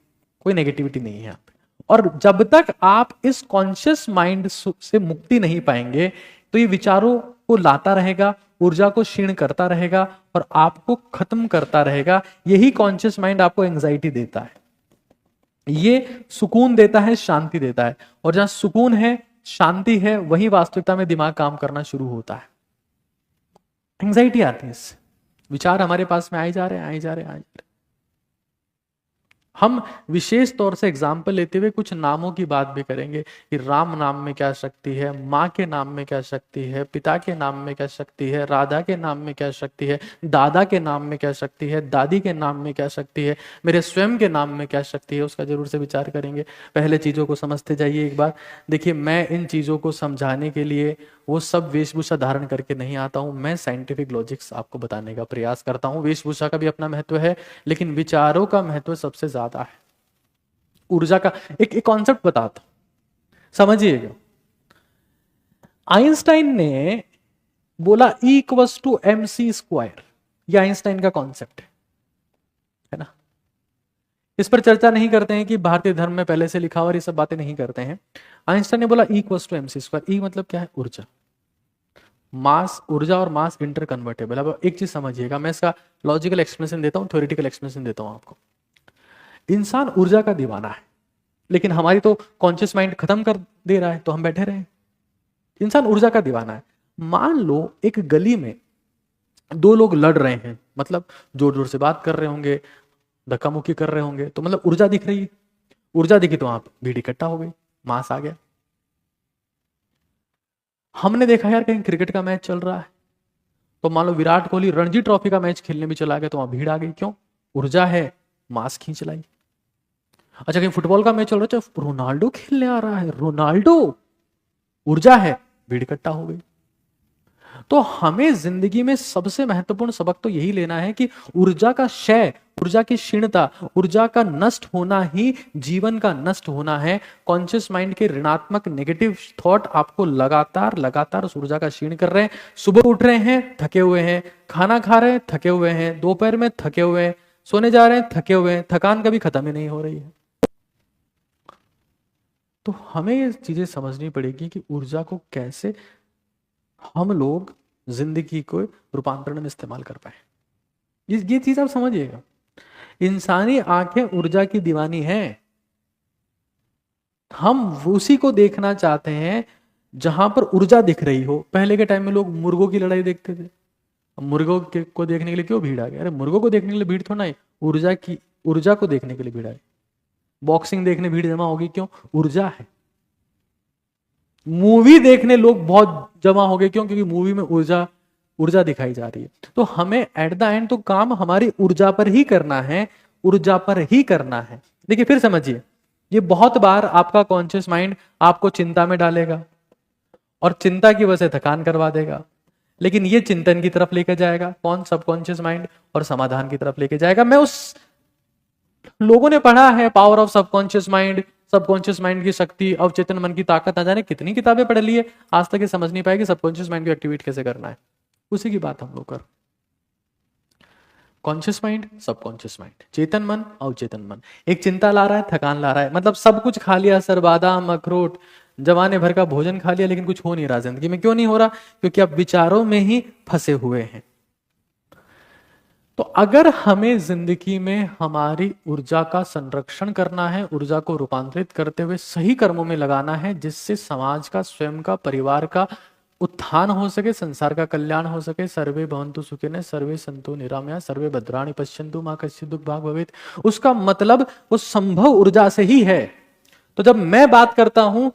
[SPEAKER 1] कोई नेगेटिविटी नहीं है यहां पे। और जब तक आप इस कॉन्शियस माइंड से मुक्ति नहीं पाएंगे तो ये विचारों को लाता रहेगा, ऊर्जा को क्षीण करता रहेगा और आपको खत्म करता रहेगा। यही कॉन्शियस माइंड आपको एंजाइटी देता है, ये सुकून देता है, शांति देता है। और जहां सुकून है, शांति है, वही वास्तविकता में दिमाग काम करना शुरू होता है। एंजाइटी आती है इससे, विचार हमारे पास में आए जा रहे हैं, आए जा रहे हैं, आए जा रहे हैं। हम विशेष तौर से एग्जाम्पल लेते हुए कुछ नामों की बात भी करेंगे कि राम नाम में क्या शक्ति है, माँ के नाम में क्या शक्ति है, पिता के नाम में क्या शक्ति है, राधा के नाम में क्या शक्ति है, दादा के नाम में क्या शक्ति है, दादी के नाम में क्या शक्ति है, मेरे स्वयं के नाम में क्या शक्ति है। उसका जरूर से विचार करेंगे। पहले चीजों को समझते जाइए एक बार। देखिए, मैं इन चीजों को समझाने के लिए वो सब वेशभूषा धारण करके नहीं आता हूं। मैं साइंटिफिक लॉजिक्स आपको बताने का प्रयास करता हूं। वेशभूषा का भी अपना महत्व है, लेकिन विचारों का महत्व सबसे ज्यादा है। ऊर्जा का एक कॉन्सेप्ट बताता हूं, समझिएगा। आइंस्टाइन ने बोला E=mc²। यह आइंस्टाइन का कॉन्सेप्ट है ना। इस पर चर्चा नहीं करते हैं कि भारतीय धर्म में पहले से लिखा हुआ, ये सब बातें नहीं करते हैं। आइंस्टाइन ने बोला E=mc²। ई मतलब क्या है? ऊर्जा। मास, ऊर्जा और मास इंटर कन्वर्टेबल। अब एक चीज समझिएगा, मैं इसका लॉजिकल एक्सप्लेनेशन देता हूं, थ्योरेटिकल एक्सप्लेनेशन देता हूं आपको। इंसान ऊर्जा का दीवाना है, लेकिन हमारी तो कॉन्शियस माइंड खत्म कर दे रहा है, तो हम बैठे रहे। इंसान ऊर्जा का दीवाना है। मान लो एक गली में दो लोग लड़ रहे हैं, मतलब जोर जोर से बात कर रहे होंगे, धक्का मुक्की कर रहे होंगे, तो मतलब ऊर्जा दिख रही है, ऊर्जा दिखी तो वहां पे भीड़ इकट्ठा हो गई, मास आ गया। हमने देखा यार कहीं क्रिकेट का मैच चल रहा है, तो मान लो विराट कोहली रणजी ट्रॉफी का मैच खेलने भी चला गया, तो वहां भीड़ आ गई, क्यों? ऊर्जा है, मास खींच लाई। अच्छा कहीं फुटबॉल का मैच चल रहा है, रोनाल्डो खेलने आ रहा है, रोनाल्डो, ऊर्जा है, भीड़ इकट्ठा हो गई। तो हमें जिंदगी में सबसे महत्वपूर्ण सबक तो यही लेना है कि ऊर्जा का क्षय, ऊर्जा की क्षीणता, ऊर्जा का नष्ट होना ही जीवन का नष्ट होना है। कॉन्शियस माइंड के ऋणात्मक नेगेटिव थॉट आपको लगातार लगातार उस ऊर्जा का क्षीण कर रहे हैं। सुबह उठ रहे हैं थके हुए हैं, खाना खा रहे हैं थके हुए हैं, दोपहर में थके हुए हैं, सोने जा रहे हैं थके हुए हैं, थकान कभी खत्म ही नहीं हो रही है। तो हमें ये चीजें समझनी पड़ेगी कि ऊर्जा को कैसे हम लोग जिंदगी को रूपांतरण में इस्तेमाल कर पाए। ये चीज आप समझिएगा। इंसानी आंखें ऊर्जा की दीवानी हैं। हम उसी को देखना चाहते हैं जहां पर ऊर्जा दिख रही हो। पहले के टाइम में लोग मुर्गों की लड़ाई देखते थे, मुर्गों को देखने के लिए क्यों भीड़ आ गई? अरे मुर्गों को देखने के लिए भीड़ थोड़ा नहीं, ऊर्जा को देखने के लिए भीड़ आई। बॉक्सिंग देखने भीड़ जमा होगी, क्यों? ऊर्जा है। मूवी देखने लोग बहुत जमा हो गए, क्यों? क्योंकि मूवी में ऊर्जा ऊर्जा दिखाई जा रही है। तो हमें एट द एंड तो काम हमारी ऊर्जा पर ही करना है, ऊर्जा पर ही करना है। देखिए फिर समझिए, ये बहुत बार आपका कॉन्शियस माइंड आपको चिंता में डालेगा और चिंता की वजह से थकान करवा देगा, लेकिन ये चिंतन की तरफ लेकर जाएगा, कौन? सबकॉन्शियस माइंड, और समाधान की तरफ लेके जाएगा। मैं उस लोगों ने पढ़ा है power of subconscious mind, subconscious mind की शक्ति, अवचेतन मन की ताकत, ना जाने कितनी किताबें पढ़ ली है, आज तक ये समझ नहीं पाए कि सबकॉन्शियस माइंड को एक्टिवेट कैसे करना है। उसी की बात हम लोग कर। कॉन्शियस माइंड, सबकॉन्शियस माइंड, चेतन मन, अवचेतन मन। एक चिंता ला रहा है, थकान ला रहा है, मतलब सब कुछ खा लिया, सर बादाम अखरोट जमाने भर का भोजन खा लिया, लेकिन कुछ हो नहीं रहा जिंदगी में। क्यों नहीं हो रहा? क्योंकि आप विचारों में ही फंसे हुए हैं। तो अगर हमें जिंदगी में हमारी ऊर्जा का संरक्षण करना है, ऊर्जा को रूपांतरित करते हुए सही कर्मों में लगाना है, जिससे समाज का, स्वयं का, परिवार का उत्थान हो सके, संसार का कल्याण हो सके, सर्वे भवन्तु सुखिनः सर्वे सन्तु निरामया सर्वे भद्राणि पश्यन्तु मा कश्चित् दुःख भाग् भवेत्, उसका मतलब वो संभव ऊर्जा से ही है। तो जब मैं बात करता हूं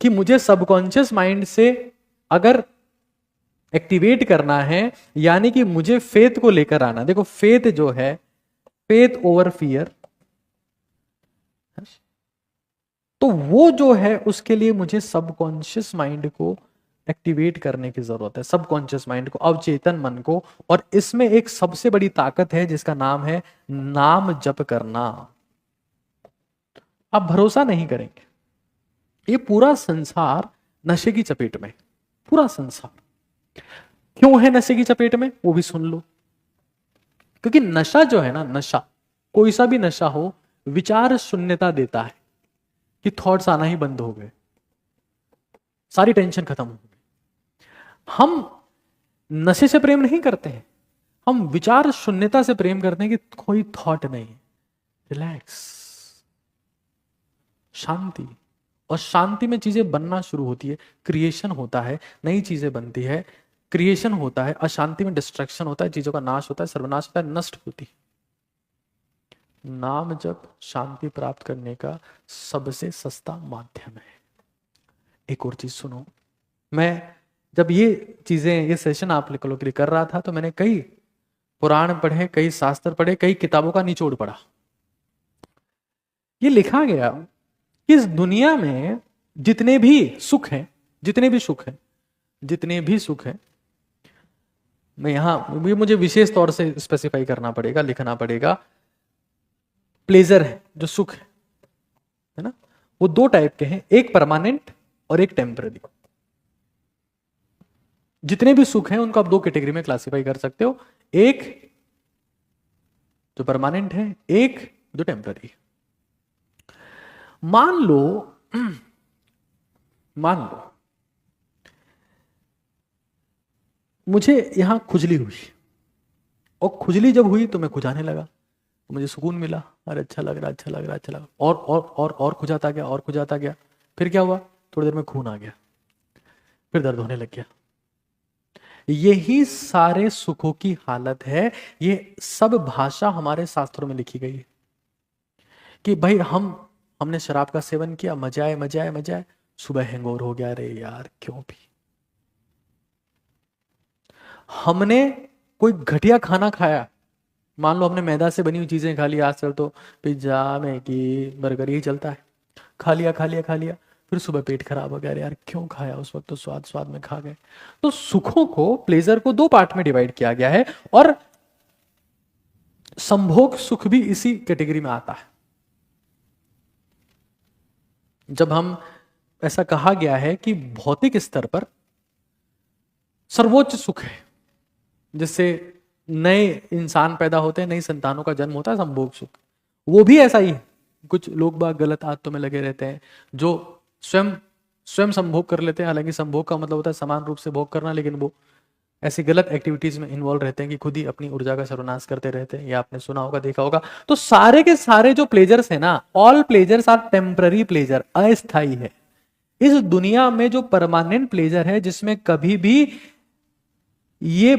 [SPEAKER 1] कि मुझे सबकॉन्शियस माइंड से अगर एक्टिवेट करना है, यानी कि मुझे फेथ को लेकर आना। देखो फेथ जो है, फेथ ओवर फियर, तो वो जो है उसके लिए मुझे सबकॉन्शियस माइंड को एक्टिवेट करने की जरूरत है, सबकॉन्शियस माइंड को, अवचेतन मन को। और इसमें एक सबसे बड़ी ताकत है जिसका नाम है नाम जप करना। आप भरोसा नहीं करेंगे, ये पूरा संसार नशे की चपेट में, पूरा संसार। क्यों है नशे की चपेट में, वो भी सुन लो। क्योंकि नशा जो है ना, नशा, कोई सा भी नशा हो, विचार शून्यता देता है, कि थॉट्स आना ही बंद हो गए, सारी टेंशन खत्म हो गई। हम नशे से प्रेम नहीं करते हैं, हम विचार शून्यता से प्रेम करते हैं कि कोई थॉट नहीं, रिलैक्स, शांति। और शांति में चीजें बनना शुरू होती है, क्रिएशन होता है, नई चीजें बनती है, क्रिएशन होता है। अशांति में डिस्ट्रैक्शन होता है, चीजों का नाश होता है, सर्वनाश होता है, नष्ट होती है। नाम जप शांति प्राप्त करने का सबसे सस्ता माध्यम है। एक और चीज सुनो, मैं जब ये चीजें, ये सेशन आप लोगों के लिए कर रहा था, तो मैंने कई पुराण पढ़े, कई शास्त्र पढ़े, कई किताबों का निचोड़ पढ़ा। ये लिखा गया कि इस दुनिया में जितने भी सुख हैं, जितने भी सुख हैं, जितने भी सुख हैं, मैं यहां भी मुझे विशेष तौर से स्पेसिफाई करना पड़ेगा, लिखना पड़ेगा। प्लेजर है, जो सुख है ना, वो दो टाइप के हैं, एक परमानेंट और एक टेम्पररी। जितने भी सुख हैं उनको आप दो कैटेगरी में क्लासिफाई कर सकते हो, एक जो परमानेंट है, एक जो टेम्पररी है। मान लो मुझे यहां खुजली हुई, और खुजली जब हुई तो मैं खुजाने लगा, तो मुझे सुकून मिला, अरे अच्छा लग रहा, अच्छा लग रहा, अच्छा लगा, और खुजाता गया, और खुजाता गया। फिर क्या हुआ? थोड़ी देर में खून आ गया, फिर दर्द होने लग गया। यही सारे सुखों की हालत है। ये सब भाषा हमारे शास्त्रों में लिखी गई है कि भाई हमने शराब का सेवन किया, मजा आए मजा आए मजा आए, सुबह हैंगओवर हो गया, अरे यार क्यों भी। हमने कोई घटिया खाना खाया, मान लो हमने मैदा से बनी हुई चीजें खा ली, आजकल तो पिज्जा मैगी बर्गर यही चलता है, खा लिया खा लिया खा लिया, फिर सुबह पेट खराब हो गया, अरे यार क्यों खाया, उस वक्त तो स्वाद स्वाद में खा गए। तो सुखों को, प्लेजर को दो पार्ट में डिवाइड किया गया है, और संभोग सुख भी इसी कैटेगरी में आता है। जब हम, ऐसा कहा गया है कि भौतिक स्तर पर सर्वोच्च सुख है, जिससे नए इंसान पैदा होते हैं, नई संतानों का जन्म होता है, संभोग सुख, वो भी ऐसा ही है। कुछ लोग बाग गलत आदतों में लगे रहते हैं, जो स्वयं स्वयं संभोग कर लेते हैं, हालांकि संभोग का मतलब होता है समान रूप से भोग करना, लेकिन वो ऐसी गलत एक्टिविटीज में इन्वॉल्व रहते हैं कि खुद ही अपनी ऊर्जा का सर्वनाश करते रहते हैं। ये आपने सुना होगा, देखा होगा। तो सारे के सारे जो प्लेजर्स है ना, all pleasures are temporary pleasure, अस्थायी है। इस दुनिया में जो परमानेंट प्लेजर है, जिसमें कभी भी ये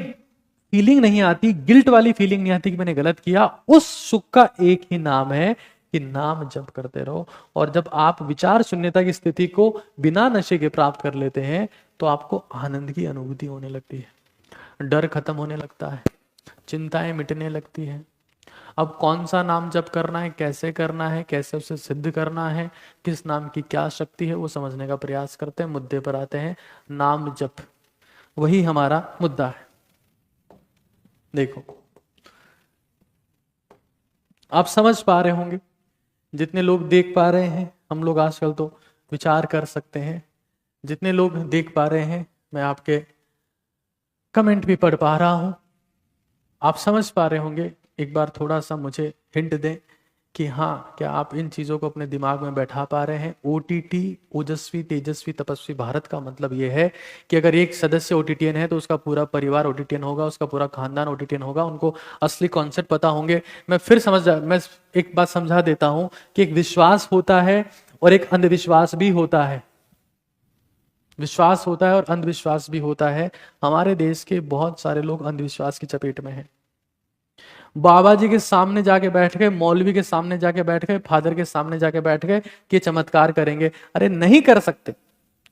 [SPEAKER 1] फीलिंग नहीं आती, गिल्ट वाली फीलिंग नहीं आती कि मैंने गलत किया, उस सुख का एक ही नाम है कि नाम जप करते रहो। और जब आप विचार शून्यता की स्थिति को बिना नशे के प्राप्त कर लेते हैं, तो आपको आनंद की अनुभूति होने लगती है, डर खत्म होने लगता है, चिंताएं मिटने लगती हैं। अब कौन सा नाम जप करना है, कैसे करना है, कैसे उसे सिद्ध करना है, किस नाम की क्या शक्ति है, वो समझने का प्रयास करते हैं। मुद्दे पर आते हैं, नाम जप, वही हमारा मुद्दा है। देखो, आप समझ पा रहे होंगे, जितने लोग देख पा रहे हैं, हम लोग आजकल तो विचार कर सकते हैं, जितने लोग देख पा रहे हैं, मैं आपके कमेंट भी पढ़ पा रहा हूं, आप समझ पा रहे होंगे। एक बार थोड़ा सा मुझे हिंट दें कि हाँ, क्या आप इन चीजों को अपने दिमाग में बैठा पा रहे हैं। ओटीटी, ओजस्वी तेजस्वी तपस्वी भारत का मतलब यह है कि अगर एक सदस्य ओटीटीएन है तो उसका पूरा परिवार ओटीटीएन होगा, उसका पूरा खानदान ओटीटीएन होगा, उनको असली कॉन्सेप्ट पता होंगे। मैं एक बात समझा देता हूं कि एक विश्वास होता है और एक अंधविश्वास भी होता है। विश्वास होता है और अंधविश्वास भी होता है। हमारे देश के बहुत सारे लोग अंधविश्वास की चपेट में हैं। बाबा जी के सामने जाके बैठ गए, मौलवी के सामने जाके बैठ गए, फादर के सामने जाके बैठ गए कि चमत्कार करेंगे। अरे नहीं कर सकते,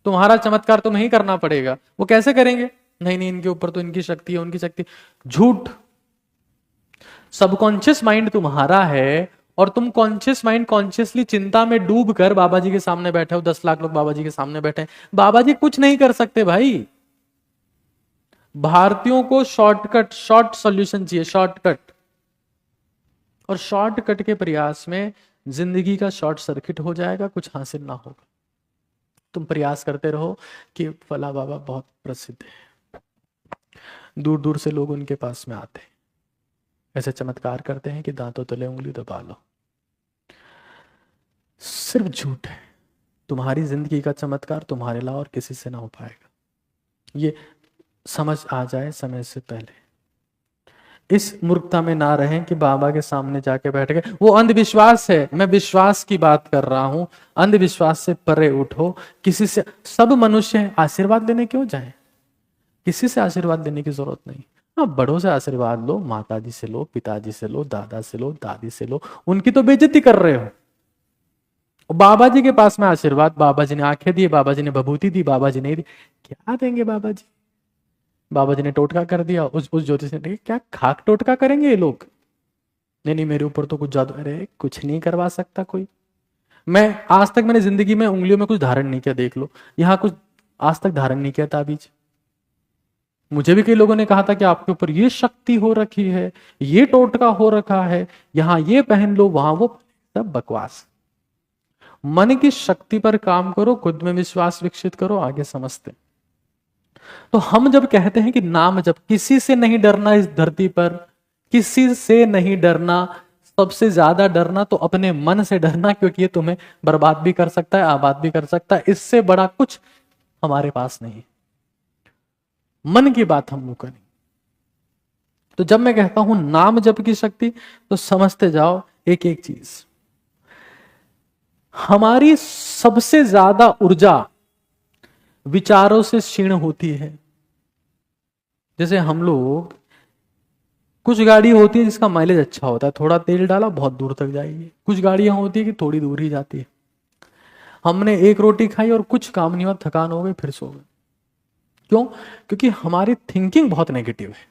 [SPEAKER 1] तुम्हारा चमत्कार तुम्हें ही करना पड़ेगा। वो कैसे करेंगे? नहीं नहीं, इनके ऊपर तो इनकी शक्ति है, उनकी शक्ति। झूठ। सबकॉन्शियस माइंड तुम्हारा है और तुम कॉन्शियस माइंड कॉन्शियसली चिंता में डूब कर बाबा जी के सामने बैठे हो। 10 लाख लोग बाबा जी के सामने बैठे हैं, बाबा जी कुछ नहीं कर सकते भाई। भारतीयों को शॉर्टकट, शॉर्ट सॉल्यूशन चाहिए, शॉर्टकट। और शॉर्टकट के प्रयास में जिंदगी का शॉर्ट सर्किट हो जाएगा, कुछ हासिल ना होगा। तुम प्रयास करते रहो कि फला बाबा बहुत प्रसिद्ध है, दूर दूर से लोग उनके पास में आते हैं, ऐसे चमत्कार करते हैं कि दांतों तले उंगली दबा लो। सिर्फ झूठ है। तुम्हारी जिंदगी का चमत्कार तुम्हारे अलावा और किसी से ना हो पाएगा। ये समझ आ जाए समय से पहले। इस मूर्खता में ना रहें कि बाबा के सामने जाके बैठ गए। वो अंधविश्वास है, मैं विश्वास की बात कर रहा हूं। अंधविश्वास से परे उठो। किसी से, सब मनुष्य हैं, आशीर्वाद लेने क्यों जाएं? किसी से आशीर्वाद लेने की जरूरत नहीं। हाँ, बड़ों से आशीर्वाद लो, माताजी से लो, पिताजी से लो, दादा से लो, दादी से लो, उनकी तो बेइज्जती कर रहे हो। बाबा जी के पास में आशीर्वाद, बाबा जी ने आंखें दी, बाबा जी ने भभूति दी, बाबा जी ने दी, क्या देंगे बाबा जी? बाबा जी ने टोटका कर दिया, उस ज्योतिष ने, क्या खाक टोटका करेंगे ये लोग? नहीं नहीं, मेरे ऊपर तो कुछ जादू। अरे कुछ नहीं करवा सकता कोई। मैं आज तक, मैंने जिंदगी में उंगलियों में कुछ धारण नहीं किया, देख लो, यहां कुछ आज तक धारण नहीं किया ताबीज। मुझे भी कई लोगों ने कहा था कि आपके ऊपर ये शक्ति हो रखी है, ये टोटका हो रखा है, यहां ये पहन लो, वहां वो। सब बकवास। मन की शक्ति पर काम करो, खुद में विश्वास विकसित करो, आगे समझते। तो हम जब कहते हैं कि नाम जब, किसी से नहीं डरना इस धरती पर, किसी से नहीं डरना। सबसे ज्यादा डरना तो अपने मन से डरना, क्योंकि ये तुम्हें बर्बाद भी कर सकता है, आबाद भी कर सकता है। इससे बड़ा कुछ हमारे पास नहीं। मन की बात हम लोग करें। तो जब मैं कहता हूं नाम जप की शक्ति, तो समझते जाओ एक एक चीज। हमारी सबसे ज्यादा ऊर्जा विचारों से क्षीण होती है। जैसे हम लोग, कुछ गाड़ी होती है जिसका माइलेज अच्छा होता है, थोड़ा तेल डाला बहुत दूर तक जाएगी। कुछ गाड़ियां होती है कि थोड़ी दूर ही जाती है। हमने एक रोटी खाई और कुछ काम नहीं हुआ, थकान हो गई, फिर सो गए। क्यों? क्योंकि हमारी थिंकिंग बहुत नेगेटिव है,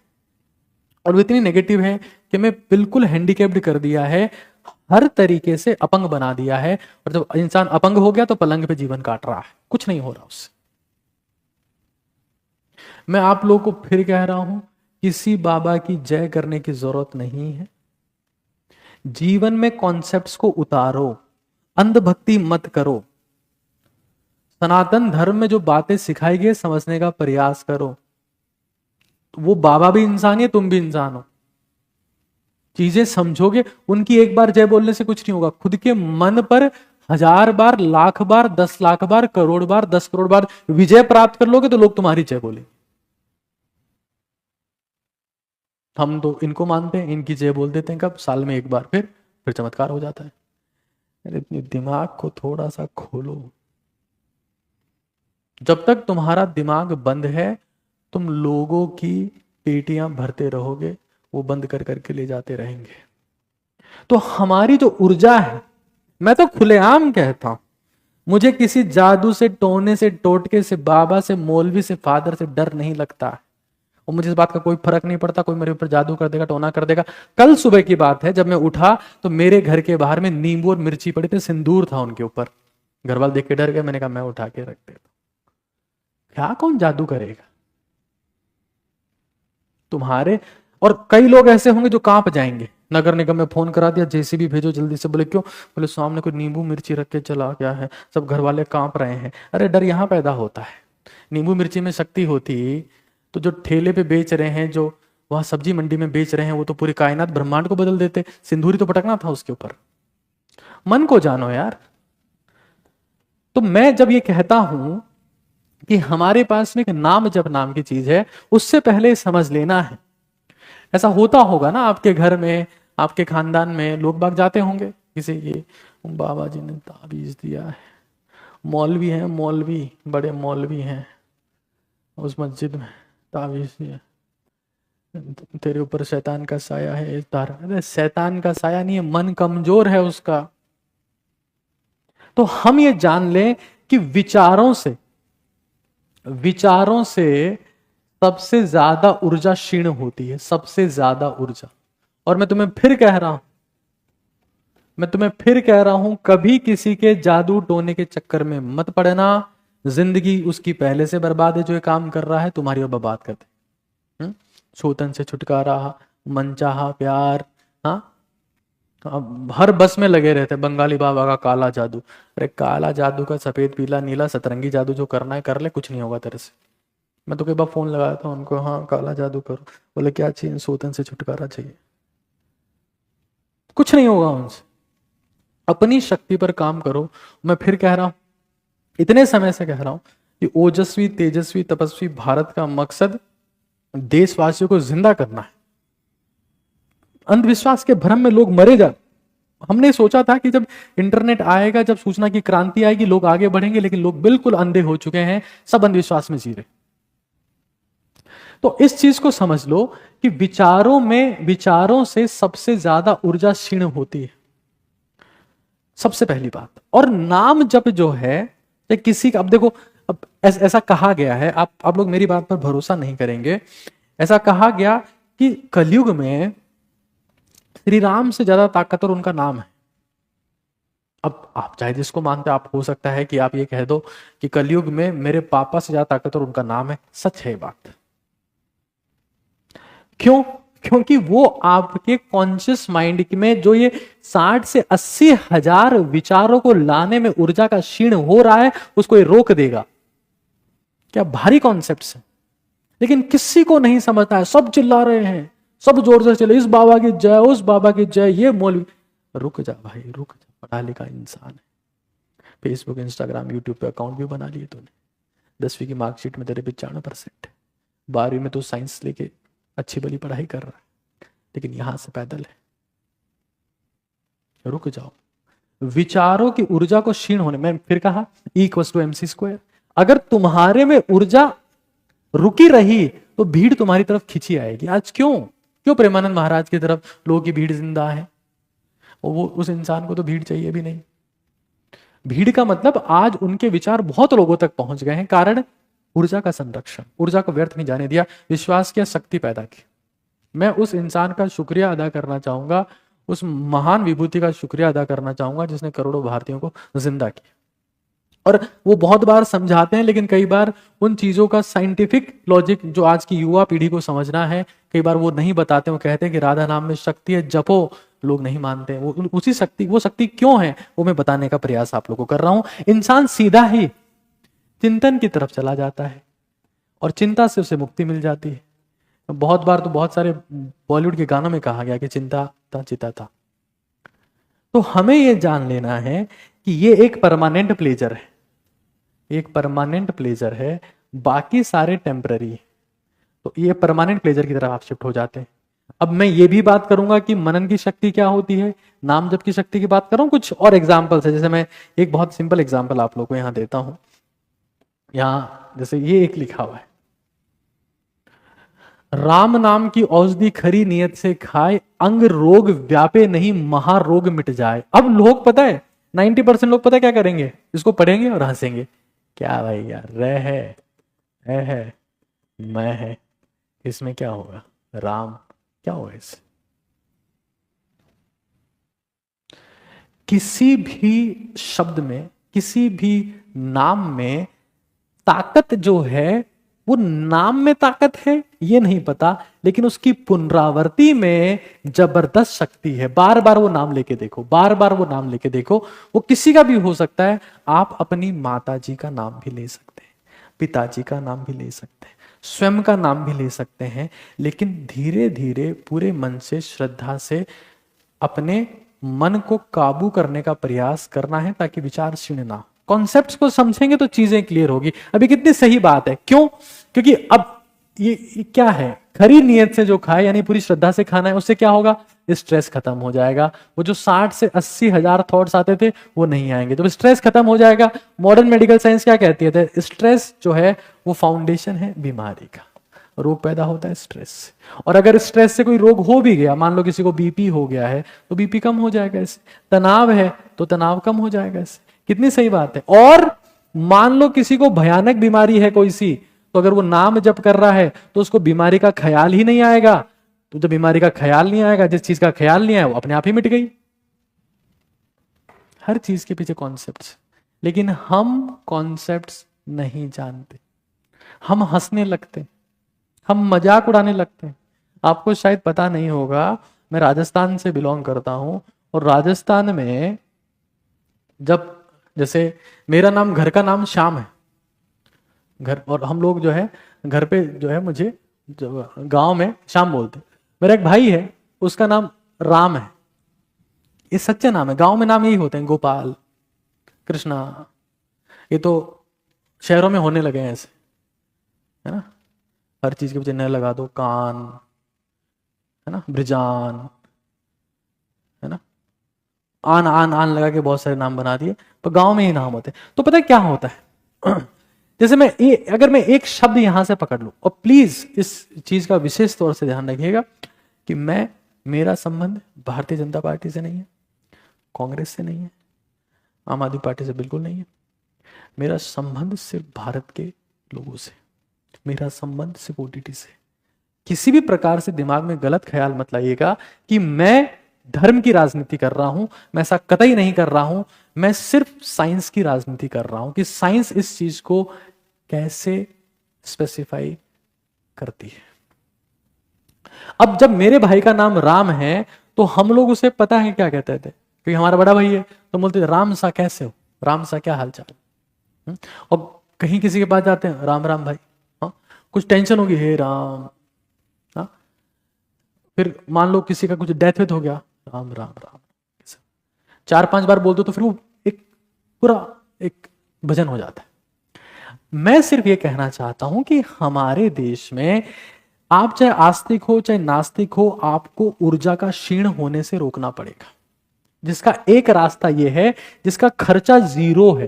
[SPEAKER 1] और वो इतनी नेगेटिव है कि हमें बिल्कुल हैंडीकैप्ड कर दिया है, हर तरीके से अपंग बना दिया है। और जब इंसान अपंग हो गया तो पलंग पे जीवन काट रहा है, कुछ नहीं हो रहा उससे। मैं आप लोगों को फिर कह रहा हूं, किसी बाबा की जय करने की जरूरत नहीं है। जीवन में कॉन्सेप्ट्स को उतारो, अंधभक्ति मत करो। सनातन धर्म में जो बातें सिखाई गई समझने का प्रयास करो। वो बाबा भी इंसान है, तुम भी इंसान हो। चीजें समझोगे, उनकी एक बार जय बोलने से कुछ नहीं होगा। खुद के मन पर 1000 बार, लाख बार, 10 लाख बार, करोड़ बार, 10 करोड़ बार विजय प्राप्त कर लोगे तो लोग तुम्हारी जय बोलेंगे। हम तो इनको मानते हैं, इनकी जय बोल देते हैं कब? साल में एक बार, फिर चमत्कार हो जाता है। अरे अपने दिमाग को थोड़ा सा खोलो। जब तक तुम्हारा दिमाग बंद है, तुम लोगों की पेटियां भरते रहोगे, वो बंद कर करके ले जाते रहेंगे। तो हमारी जो ऊर्जा है, मैं तो खुलेआम कहता हूं, मुझे किसी जादू से, टोने से, टोटके से, बाबा से, मौलवी से, फादर से डर नहीं लगता है। और मुझे इस बात का कोई फर्क नहीं पड़ता कोई मेरे ऊपर जादू कर देगा, टोना कर देगा। कल सुबह की बात है, जब मैं उठा तो मेरे घर के बाहर में नींबू और मिर्ची पड़ी थी, सिंदूर था उनके ऊपर। घर वाले देख के डर गए। मैंने कहा मैं उठा के रख देता। क्या कौन जादू करेगा तुम्हारे? और कई लोग ऐसे होंगे जो कांप जाएंगे। नगर निगम में फोन करा दिया, जेसीबी भेजो जल्दी से। बोले क्यों? बोले सामने कोई नींबू मिर्ची रख के चला गया है, सब घर वाले कांप रहे हैं। अरे डर यहां पैदा होता है। नींबू मिर्ची में शक्ति होती तो जो ठेले पे बेच रहे हैं, जो वहां सब्जी मंडी में बेच रहे हैं, वो तो पूरी कायनात ब्रह्मांड को बदल देते। सिंदूरी तो पटकना था उसके ऊपर। मन को जानो यार। तो मैं जब ये कहता हूं कि हमारे पास में एक नाम जप नाम की चीज है, उससे पहले समझ लेना है। ऐसा होता होगा ना आपके घर में, आपके खानदान में लोग बाग जाते होंगे किसी ये बाबा जी ने ताबीज दिया है, मौलवी हैं, मौलवी बड़े मौलवी हैं, उस मस्जिद में ताबीज दिया, तेरे ऊपर शैतान का साया है इस तारा। अरे शैतान का साया नहीं है, मन कमजोर है उसका। तो हम ये जान लें कि विचारों से सबसे ज्यादा ऊर्जा क्षीण होती है, सबसे ज्यादा ऊर्जा। और मैं तुम्हें फिर कह रहा हूं, कभी किसी के जादू टोने के चक्कर में मत पड़ना। जिंदगी उसकी पहले से बर्बाद है जो ये काम कर रहा है, तुम्हारी और बर्बाद कर दे। छोतन से छुटकारा, मनचाहा प्यार, हाँ, हर बस में लगे रहते। बंगाली बाबा का काला जादू। अरे काला जादू का सफेद पीला नीला सतरंगी जादू जो करना है कर ले, कुछ नहीं होगा तेरे से। मैं तो कई बार फोन लगाया था उनको, हाँ काला जादू करो। बोले क्या चाहिए? सोतन से छुटकारा चाहिए। कुछ नहीं होगा उनसे। अपनी शक्ति पर काम करो। मैं फिर कह रहा हूं, इतने समय से कह रहा हूं कि ओजस्वी तेजस्वी तपस्वी भारत का मकसद देशवासियों को जिंदा करना है। अंधविश्वास के भ्रम में लोग मरे जा। हमने सोचा था कि जब इंटरनेट आएगा, जब सूचना की क्रांति आएगी, लोग आगे बढ़ेंगे, लेकिन लोग बिल्कुल अंधे हो चुके हैं, सब अंधविश्वास में जी रहे। तो इस चीज को समझ लो कि विचारों से सबसे ज्यादा ऊर्जा क्षीण होती है, सबसे पहली बात। और नाम जप जो है, किसी का, अब देखो, अब ऐसा कहा गया है, आप लोग मेरी बात पर भरोसा नहीं करेंगे। ऐसा कहा गया कि कलयुग में श्री राम से ज्यादा ताकतवर उनका नाम है। अब आप चाहे जिसको मानते आप, हो सकता है कि आप ये कह दो कि कलयुग में मेरे पापा से ज्यादा ताकतवर उनका नाम है। सच है बात। क्यों? क्योंकि वो आपके कॉन्शियस माइंड में जो ये 60 से 80 हजार विचारों को लाने में ऊर्जा का क्षीण हो रहा है, उसको ये रोक देगा। क्या भारी कॉन्सेप्ट्स है, लेकिन किसी को नहीं समझता है। सब चिल्ला रहे हैं, सब जोर से चले, इस बाबा की जय, उस बाबा की जय, ये मौलवी। रुक जा भाई, रुक जा। पढ़ा लिखा इंसान है। फेसबुक, इंस्टाग्राम, यूट्यूब पे अकाउंट भी बना लिए तूने। 10वीं की मार्कशीट में तेरे 95% है। 12वीं में तू साइंस लेके अच्छी भली पढ़ाई कर रहा है, लेकिन यहां से पैदल है। रुक जाओ। विचारों की ऊर्जा को क्षीण होने में, फिर कहा E = MC²। अगर तुम्हारे में ऊर्जा रुकी रही तो भीड़ तुम्हारी तरफ खिंची आएगी। आज क्यों क्यों प्रेमानंद महाराज की तरफ लोगों की भीड़ जिंदा है? वो उस इंसान को तो भीड़ चाहिए भी नहीं। भीड़ का मतलब आज उनके विचार बहुत लोगों तक पहुंच गए हैं, कारण ऊर्जा का संरक्षण, ऊर्जा को व्यर्थ नहीं जाने दिया, विश्वास की शक्ति पैदा की। मैं उस इंसान का शुक्रिया अदा करना चाहूंगा, उस महान विभूति का शुक्रिया अदा करना चाहूंगा जिसने करोड़ों भारतीयों को जिंदा किया। और वो बहुत बार समझाते हैं, लेकिन कई बार उन चीजों का साइंटिफिक लॉजिक जो आज की युवा पीढ़ी को समझना है, कई बार वो नहीं बताते। वो कहते हैं कि राधा नाम में शक्ति है, जपो। लोग नहीं मानते। वो उसी शक्ति, वो शक्ति क्यों है वो मैं बताने का प्रयास आप लोगों को कर रहा हूं। इंसान सीधा ही चिंतन की तरफ चला जाता है और चिंता से उसे मुक्ति मिल जाती है। बहुत बार तो बहुत सारे बॉलीवुड के गानों में कहा गया कि चिंता था चिता था। तो हमें यह जान लेना है कि ये एक परमानेंट प्लेजर है, एक परमानेंट प्लेजर है, बाकी सारे टेम्पररी है। तो ये परमानेंट प्लेजर की तरफ आप शिफ्ट हो जाते हैं। अब मैं ये भी बात करूंगा कि मनन की शक्ति क्या होती है, नाम जप की शक्ति की बात कर रहा हूं। कुछ और एग्जाम्पल्स है, जैसे मैं एक बहुत सिंपल एग्जाम्पल आप लोगों को यहां देता हूं। यहां जैसे ये एक लिखा हुआ है, राम नाम की औषधि खरी नियत से खाए, अंग रोग व्यापे नहीं महारोग मिट जाए। अब लोग पता है 90% लोग पता है क्या करेंगे, इसको पढ़ेंगे और हंसेंगे। क्या भाई यार, है मैं है, इसमें क्या होगा, राम क्या होगा इससे? किसी भी शब्द में, किसी भी नाम में ताकत जो है, वो नाम में ताकत है ये नहीं पता, लेकिन उसकी पुनरावृत्ति में जबरदस्त शक्ति है। बार बार वो नाम लेके देखो, बार बार वो नाम लेके देखो। वो किसी का भी हो सकता है। आप अपनी माता जी का नाम भी ले सकते हैं, पिताजी का नाम भी ले सकते हैं, स्वयं का नाम भी ले सकते हैं, लेकिन धीरे धीरे पूरे मन से, श्रद्धा से अपने मन को काबू करने का प्रयास करना है, ताकि विचार क्षीण ना हो। कॉन्सेप्ट्स को समझेंगे तो चीजें क्लियर होगी। अभी कितनी सही बात है, क्यों? क्योंकि अब ये क्या है, खरी नियत से जो खाए, यानी पूरी श्रद्धा से खाना है, उससे क्या होगा, स्ट्रेस खत्म हो जाएगा। वो जो 60 से 80 हजार थॉट्स आते थे वो नहीं आएंगे, जब स्ट्रेस खत्म हो जाएगा। मॉडर्न मेडिकल साइंस क्या कहती है, स्ट्रेस जो है वो फाउंडेशन है बीमारी का। रोग पैदा होता है स्ट्रेस से, और अगर स्ट्रेस से कोई रोग हो भी गया, मान लो किसी को बीपी हो गया है तो बीपी कम हो जाएगा इससे, तनाव है तो तनाव कम हो जाएगा इससे। कितनी सही बात है। और मान लो किसी को भयानक बीमारी है कोई सी, तो अगर वो नाम जप कर रहा है तो उसको बीमारी का ख्याल ही नहीं आएगा। तो जब बीमारी का ख्याल नहीं आएगा, जिस चीज का ख्याल नहीं आया वो अपने आप ही मिट गई। हर चीज के पीछे कॉन्सेप्ट्स, लेकिन हम कॉन्सेप्ट्स नहीं जानते। हम हंसने लगते, हम मजाक उड़ाने लगते हैं। आपको शायद पता नहीं होगा, मैं राजस्थान से बिलोंग करता हूं, और राजस्थान में जब, जैसे मेरा नाम, घर का नाम श्याम है, घर, और हम लोग जो है घर पे जो है मुझे गांव में श्याम बोलते। मेरा एक भाई है, उसका नाम राम है। ये सच्चा नाम है, गांव में नाम यही होते हैं, गोपाल, कृष्णा। ये तो शहरों में होने लगे हैं ऐसे, है ना, हर चीज के पीछे न लगा दो, कान, है ना, ब्रिजान, है ना, आन आन आन लगा के बहुत सारे नाम बना दिए, पर गांव में ही नाम होते हैं। तो पता है क्या होता है, जैसे अगर मैं एक शब्द यहां से पकड़ लूं, और प्लीज इस चीज का विशेष तौर से ध्यान रखिएगा कि मेरा संबंध भारतीय जनता पार्टी से नहीं है, कांग्रेस से नहीं है, आम आदमी पार्टी से बिल्कुल नहीं है। मेरा संबंध सिर्फ भारत के लोगों से, मेरा संबंध सिर्फ ओटीटी से। किसी भी प्रकार से दिमाग में गलत ख्याल मत लाइएगा कि मैं धर्म की राजनीति कर रहा हूं, मैं ऐसा कतई नहीं कर रहा हूं। मैं सिर्फ साइंस की राजनीति कर रहा हूं कि साइंस इस चीज को कैसे स्पेसिफाई करती है। अब जब मेरे भाई का नाम राम है तो हम लोग उसे पता है क्या कहते थे, क्योंकि हमारा बड़ा भाई है, तो बोलते थे राम सा कैसे हो, राम सा क्या हालचाल। और कहीं किसी के पास जाते हैं, राम राम भाई, कुछ टेंशन होगी, हे राम। हाँ, फिर मान लो किसी का कुछ डेथ वेथ हो गया, राम राम राम। 4-5 बार बोल दो तो फिर वो एक पूरा एक भजन हो जाता है। मैं सिर्फ ये कहना चाहता हूं कि हमारे देश में आप चाहे आस्तिक हो चाहे नास्तिक हो, आपको ऊर्जा का क्षीण होने से रोकना पड़ेगा, जिसका एक रास्ता यह है, जिसका खर्चा 0 है,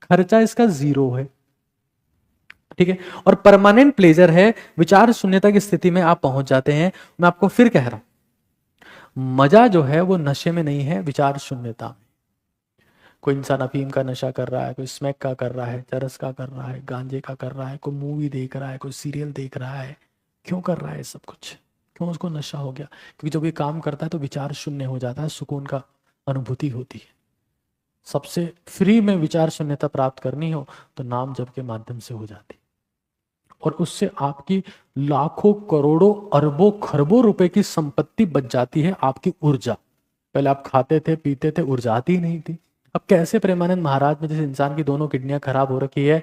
[SPEAKER 1] खर्चा इसका 0 है। ठीक है। और परमानेंट प्लेजर है, विचार शून्यता की स्थिति में आप पहुंच जाते हैं। मैं आपको फिर कह रहा हूं, मजा जो है वो नशे में नहीं है, विचार शून्यता में। कोई इंसान अफीम का नशा कर रहा है, कोई स्मैक का कर रहा है, चरस का कर रहा है, गांजे का कर रहा है, कोई मूवी देख रहा है, कोई सीरियल देख रहा है। क्यों कर रहा है सब कुछ? क्यों उसको नशा हो गया? क्योंकि जब ये काम करता है तो विचार शून्य हो जाता है, सुकून का अनुभूति होती है। सबसे फ्री में विचार शून्यता प्राप्त करनी हो तो नाम जप के माध्यम से हो जाती, और उससे आपकी लाखों करोड़ों अरबों खरबों रुपए की संपत्ति बच जाती है। आपकी ऊर्जा, पहले आप खाते थे पीते थे, ऊर्जा आती ही नहीं थी। अब कैसे प्रेमानंद महाराज में, जिस इंसान की दोनों किडनियां खराब हो रखी है,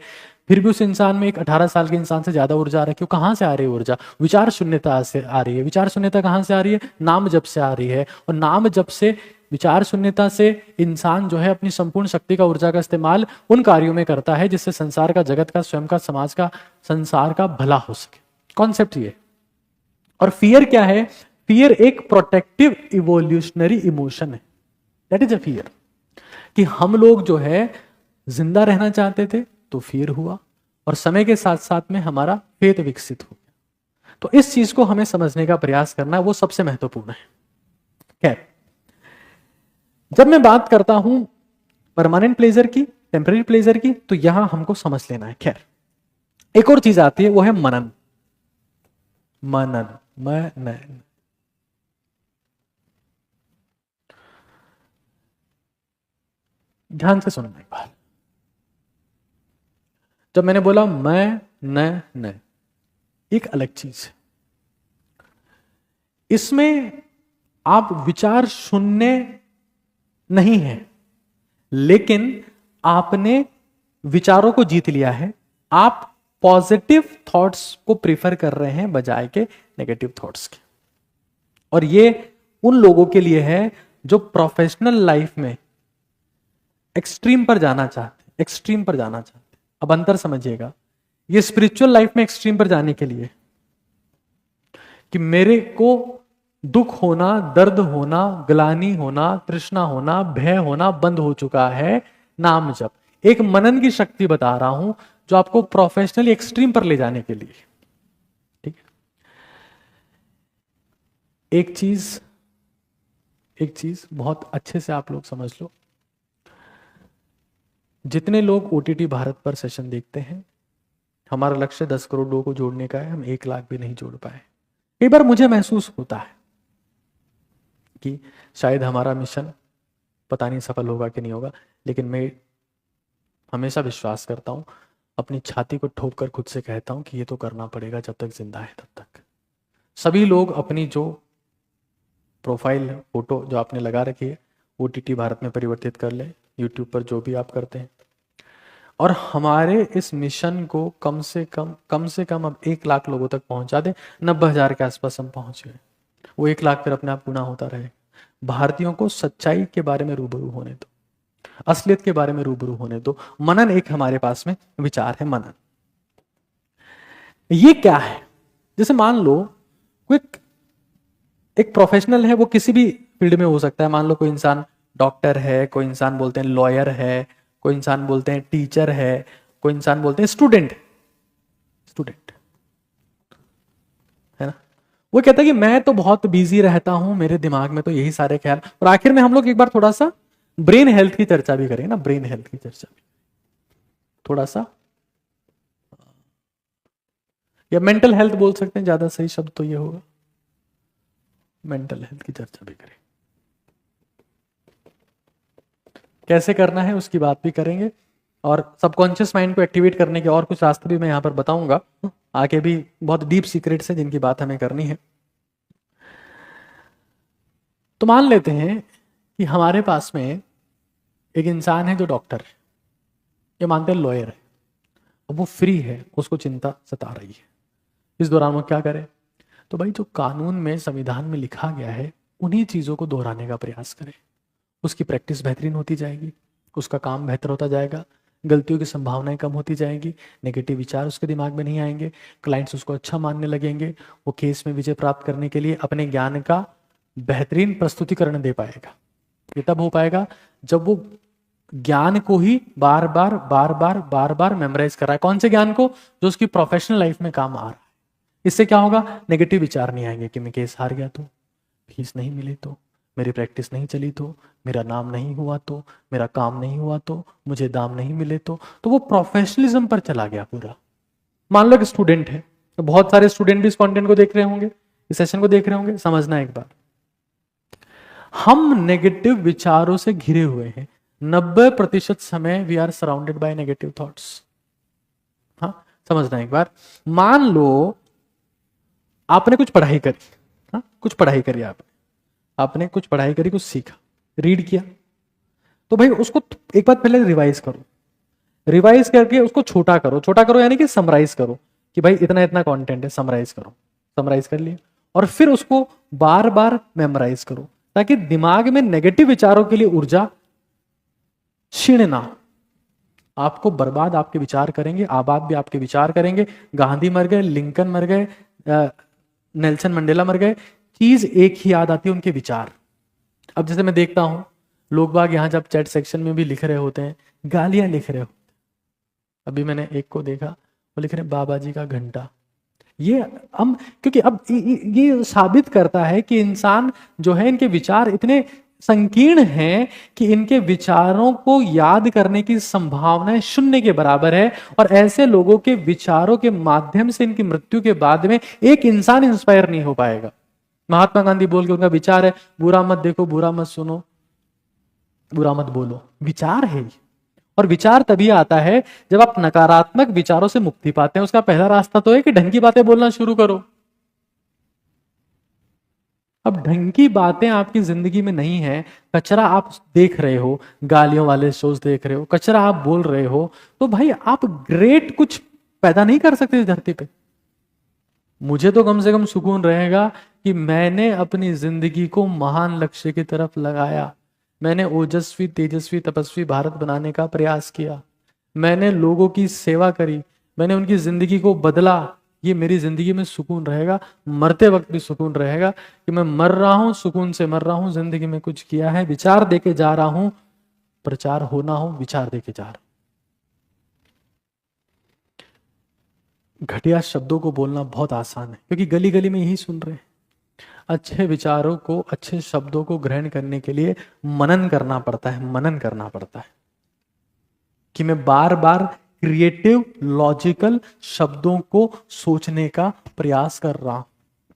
[SPEAKER 1] फिर भी उस इंसान में एक 18 साल के इंसान से ज्यादा ऊर्जा आ रही है? कहां से आ रही है ऊर्जा? विचार शून्यता से आ रही है। विचार शून्यता कहां से आ रही है? नाम जप से आ रही है। और नाम जप से, विचार शून्यता से इंसान जो है अपनी संपूर्ण शक्ति का, ऊर्जा का इस्तेमाल उन कार्यों में करता है जिससे संसार का, जगत का, स्वयं का, समाज का, संसार का भला हो सके। कॉन्सेप्ट ये। और फियर क्या है? फियर एक प्रोटेक्टिव इवोल्यूशनरी इमोशन है। That is a fear. कि हम लोग जो है जिंदा रहना चाहते थे तो फियर हुआ, और समय के साथ साथ में हमारा फेथ विकसित हो गया। तो इस चीज को हमें समझने का प्रयास करना है, वो सबसे महत्वपूर्ण है। खैर, जब मैं बात करता हूं परमानेंट प्लेजर की, टेम्पररी प्लेजर की, तो यहां हमको समझ लेना है। खैर, एक और चीज आती है, वो है मनन। मनन, मनन। ध्यान से सुनना एक बार। जब मैंने बोला मैं न, एक अलग चीज है। इसमें आप विचार शून्य नहीं है, लेकिन आपने विचारों को जीत लिया है। आप पॉजिटिव थॉट्स को प्रीफर कर रहे हैं बजाय के नेगेटिव थॉट्स के। और ये उन लोगों के लिए है जो प्रोफेशनल लाइफ में एक्सट्रीम पर जाना चाहते हैं, एक्सट्रीम पर जाना चाहते हैं। अब अंतर समझिएगा, ये स्पिरिचुअल लाइफ में एक्सट्रीम पर जाने के लिए कि मेरे को दुख होना, दर्द होना, ग्लानि होना, तृष्णा होना, भय होना बंद हो चुका है, नाम जप। एक मनन की शक्ति बता रहा हूं जो आपको प्रोफेशनली एक्सट्रीम पर ले जाने के लिए। ठीक है। एक चीज बहुत अच्छे से आप लोग समझ लो। जितने लोग ओटीटी भारत पर सेशन देखते हैं, हमारा लक्ष्य 10 करोड़ लोगों को जोड़ने का है, हम 1 लाख भी नहीं जोड़ पाए। कई बार मुझे महसूस होता है कि शायद हमारा मिशन पता नहीं सफल होगा कि नहीं होगा, लेकिन मैं हमेशा विश्वास करता हूं, अपनी छाती को ठोक कर खुद से कहता हूं कि ये तो करना पड़ेगा, जब तक जिंदा है तब तक। सभी लोग अपनी जो प्रोफाइल फोटो जो आपने लगा रखी है ओटीटी भारत में परिवर्तित कर ले, यूट्यूब पर जो भी आप करते हैं, और हमारे इस मिशन को कम से कम अब 1 लाख लोगों तक पहुंचा दे। 90,000 के आसपास हम पहुंच गए, वो 1 लाख फिर अपने आप गुना होता रहे। भारतीयों को सच्चाई के बारे में रूबरू होने दो, असलियत के बारे में रूबरू होने दो। मनन एक हमारे पास में विचार है। मनन ये क्या है? जैसे मान लो कोई एक प्रोफेशनल है, वो किसी भी फील्ड में हो सकता है। मान लो कोई इंसान डॉक्टर है, कोई इंसान बोलते हैं लॉयर है, कोई इंसान बोलते हैं टीचर है, कोई इंसान बोलते हैं स्टूडेंट है ना। वो कहता है कि मैं तो बहुत बिजी रहता हूं, मेरे दिमाग में तो यही सारे ख्याल। और आखिर में हम लोग एक बार थोड़ा सा ब्रेन हेल्थ की चर्चा भी करेंगे ना, ब्रेन हेल्थ की चर्चा भी थोड़ा सा, या मेंटल हेल्थ बोल सकते हैं, ज्यादा सही शब्द तो ये होगा, मेंटल हेल्थ की चर्चा भी करें। कैसे करना है उसकी बात भी करेंगे, और सबकॉन्शियस माइंड को एक्टिवेट करने के और कुछ रास्ते भी मैं यहां पर बताऊंगा। आगे भी बहुत डीप सीक्रेट्स है जिनकी बात हमें करनी है। तो मान लेते हैं कि हमारे पास में एक इंसान है जो डॉक्टर है, ये मानते हैं लॉयर है, अब वो फ्री है, उसको चिंता सता रही है। इस दौरान वो क्या करे? तो भाई जो कानून में, संविधान में लिखा गया है, उन्हीं चीजों को दोहराने का प्रयास करे। उसकी प्रैक्टिस बेहतरीन होती जाएगी, उसका काम बेहतर होता जाएगा, गलतियों की संभावनाएं कम होती जाएंगी, नेगेटिव विचार उसके दिमाग में नहीं आएंगे, क्लाइंट्स उसको अच्छा मानने लगेंगे, वो केस में विजय प्राप्त करने के लिए अपने ज्ञान का बेहतरीन प्रस्तुतिकरण दे पाएगा। ये तब हो पाएगा जब वो ज्ञान को ही बार बार बार बार बार बार मेमोराइज कर रहा है। कौन से ज्ञान को? जो उसकी प्रोफेशनल लाइफ में काम आ रहा है। इससे क्या होगा? नेगेटिव विचार नहीं आएंगे कि मैं केस हार गया तो, फीस नहीं मिली तो, मेरी प्रैक्टिस नहीं चली तो, मेरा नाम नहीं हुआ तो, मेरा काम नहीं हुआ तो, मुझे दाम नहीं मिले तो वो प्रोफेशनलिज्म पर चला गया पूरा। मान लो एक स्टूडेंट है, तो बहुत सारे स्टूडेंट भी इस कंटेंट को देख रहे होंगे, इस सेशन को देख रहे होंगे। समझना एक बार, हम नेगेटिव विचारों से घिरे हुए हैं। 90% समय we are surrounded by negative thoughts. हाँ, समझना एक बार। मान लो आपने कुछ पढ़ाई करी, हाँ, कुछ पढ़ाई करी, आपने कुछ पढ़ाई करी, कुछ सीखा, रीड किया, तो भाई उसको एक बार पहले रिवाइज करो। रिवाइज करके उसको छोटा करो। छोटा करो यानी कि समराइज करो कि भाई इतना इतना कंटेंट है, समराइज करो। समराइज कर लिया और फिर उसको बार बार मेमोराइज करो, ताकि दिमाग में नेगेटिव विचारों के लिए ऊर्जा क्षीण ना हो। आपको बर्बाद आपके विचार करेंगे, आबाद भी आपके विचार करेंगे। गांधी मर गए, लिंकन मर गए, नेल्सन मंडेला मर गए, चीज एक ही याद आती है, उनके विचार। अब जैसे मैं देखता हूं लोग बाग यहां जब चैट सेक्शन में भी लिख रहे होते हैं, गालियां लिख रहे होते हैं। अभी मैंने एक को देखा, वो लिख रहे हैं बाबा जी का घंटा। ये हम, क्योंकि अब ये साबित करता है कि इंसान जो है, इनके विचार इतने संकीर्ण हैं कि इनके विचारों को याद करने की संभावना शून्य के बराबर है। और ऐसे लोगों के विचारों के माध्यम से इनकी मृत्यु के बाद में एक इंसान इंस्पायर नहीं हो पाएगा। महात्मा गांधी बोल के उनका विचार है, बुरा मत देखो, बुरा मत सुनो, बुरा मत बोलो। विचार है। और विचार तभी आता है जब आप नकारात्मक विचारों से मुक्ति पाते हैं। उसका पहला रास्ता तो है कि ढंग की बातें बोलना शुरू करो। अब ढंग की बातें आपकी जिंदगी में नहीं है, कचरा आप देख रहे हो, गालियों वाले शोज देख रहे हो, कचरा आप बोल रहे हो, तो भाई आप ग्रेट कुछ पैदा नहीं कर सकते इस धरती पे। मुझे तो कम से कम सुकून रहेगा कि मैंने अपनी जिंदगी को महान लक्ष्य की तरफ लगाया। मैंने ओजस्वी, तेजस्वी, तपस्वी भारत बनाने का प्रयास किया। मैंने लोगों की सेवा करी, मैंने उनकी जिंदगी को बदला। ये मेरी जिंदगी में सुकून रहेगा, मरते वक्त भी सुकून रहेगा कि मैं मर रहा हूं, सुकून से मर रहा हूं, जिंदगी में कुछ किया है, विचार देके जा रहा हूं। प्रचार होना हो, विचार देके जा रहा हूं। घटिया शब्दों को बोलना बहुत आसान है, क्योंकि गली गली में यही सुन रहे हैं। अच्छे विचारों को, अच्छे शब्दों को ग्रहण करने के लिए मनन करना पड़ता है, मनन करना पड़ता है कि मैं बार बार क्रिएटिव, लॉजिकल शब्दों को सोचने का प्रयास कर रहा हूं।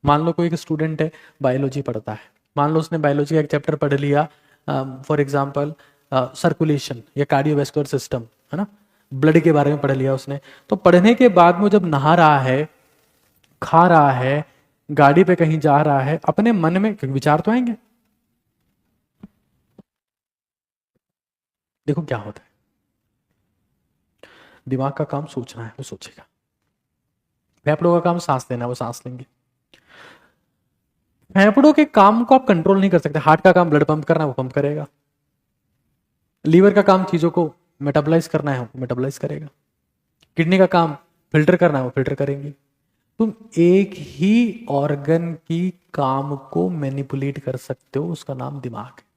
[SPEAKER 1] मान लो कोई एक स्टूडेंट है, बायोलॉजी पढ़ता है, मान लो उसने बायोलॉजी का एक चैप्टर पढ़ लिया, फॉर एग्जांपल सर्कुलेशन या कार्डियोवैस्कुलर सिस्टम, है ना, ब्लड के बारे में पढ़ लिया उसने। तो पढ़ने के बाद में जब नहा रहा है, खा रहा है, गाड़ी पे कहीं जा रहा है, अपने मन में विचार तो आएंगे। देखो क्या होता है, दिमाग का काम सोचना है, वो सोचेगा। फेफड़ों का काम सांस लेना है, वो सांस लेंगे। फेफड़ों के काम को आप कंट्रोल नहीं कर सकते। हार्ट का काम ब्लड पंप करना है, वो पंप करेगा। लीवर का काम चीजों को मेटाबोलाइज करना है, वो मेटाबोलाइज करेगा। किडनी का काम फिल्टर करना है, वो फिल्टर करेंगी। तुम एक ही ऑर्गन की काम को मैनिपुलेट कर सकते हो, उसका नाम दिमाग है।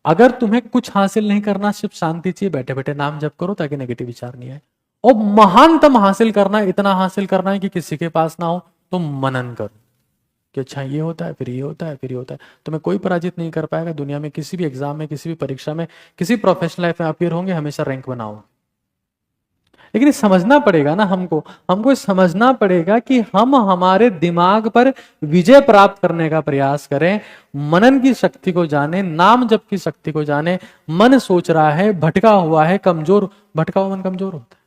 [SPEAKER 1] अगर तुम्हें कुछ हासिल नहीं करना, सिर्फ शांति चाहिए, बैठे बैठे नाम जप करो ताकि नेगेटिव विचार नहीं आए। और महानतम हासिल करना है, इतना हासिल करना है कि किसी के पास ना हो, तो मनन करो कि अच्छा ये होता है, फिर ये होता है, फिर ये होता है। तुम्हें कोई पराजित नहीं कर पाएगा दुनिया में। किसी भी एग्जाम में, किसी भी परीक्षा में, किसी प्रोफेशनल लाइफ में अपियर होंगे, हमेशा रैंक बनाओ। लेकिन ये समझना पड़ेगा ना हमको, हमको समझना पड़ेगा कि हम हमारे दिमाग पर विजय प्राप्त करने का प्रयास करें। मनन की शक्ति को जाने, नाम जप की शक्ति को जाने। मन सोच रहा है, भटका हुआ है, कमजोर, भटका हुआ मन कमजोर होता है,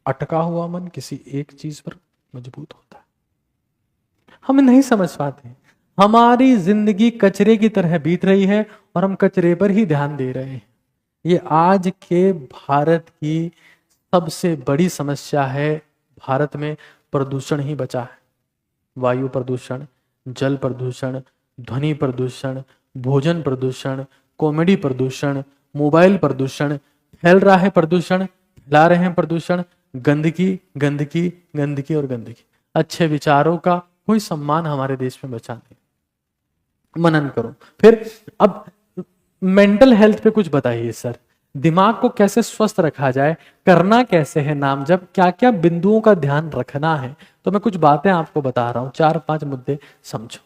[SPEAKER 1] अटका हुआ मन किसी एक चीज पर मजबूत होता है। हम नहीं समझ पाते। हमारी जिंदगी कचरे की तरह बीत रही है और हम कचरे पर ही ध्यान दे रहे हैं। ये आज के भारत की सबसे बड़ी समस्या है। भारत में प्रदूषण ही बचा है। वायु प्रदूषण, जल प्रदूषण, ध्वनि प्रदूषण, भोजन प्रदूषण, कॉमेडी प्रदूषण, मोबाइल प्रदूषण, फैल रहा है प्रदूषण, फैला रहे हैं प्रदूषण, गंदगी गंदगी गंदगी और गंदगी। अच्छे विचारों का कोई सम्मान हमारे देश में बचा नहीं। मनन करो। फिर अब मेंटल हेल्थ पे कुछ बताइए सर, दिमाग को कैसे स्वस्थ रखा जाए, करना कैसे है नाम जब, क्या क्या बिंदुओं का ध्यान रखना है। तो मैं कुछ बातें आपको बता रहा हूं, 4-5 मुद्दे समझो।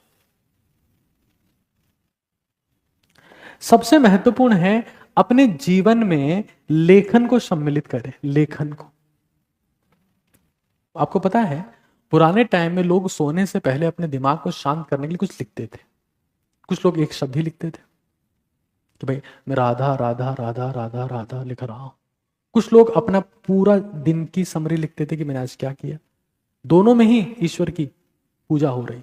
[SPEAKER 1] सबसे महत्वपूर्ण है अपने जीवन में लेखन को सम्मिलित करें। लेखन को, आपको पता है पुराने टाइम में लोग सोने से पहले अपने दिमाग को शांत करने के लिए कुछ लिखते थे। कुछ लोग एक शब्द ही लिखते थे कि भाई मैं राधा राधा राधा राधा राधा लिख रहा हूं। कुछ लोग अपना पूरा दिन की समरी लिखते थे कि मैंने आज क्या किया। दोनों में ही ईश्वर की पूजा हो रही।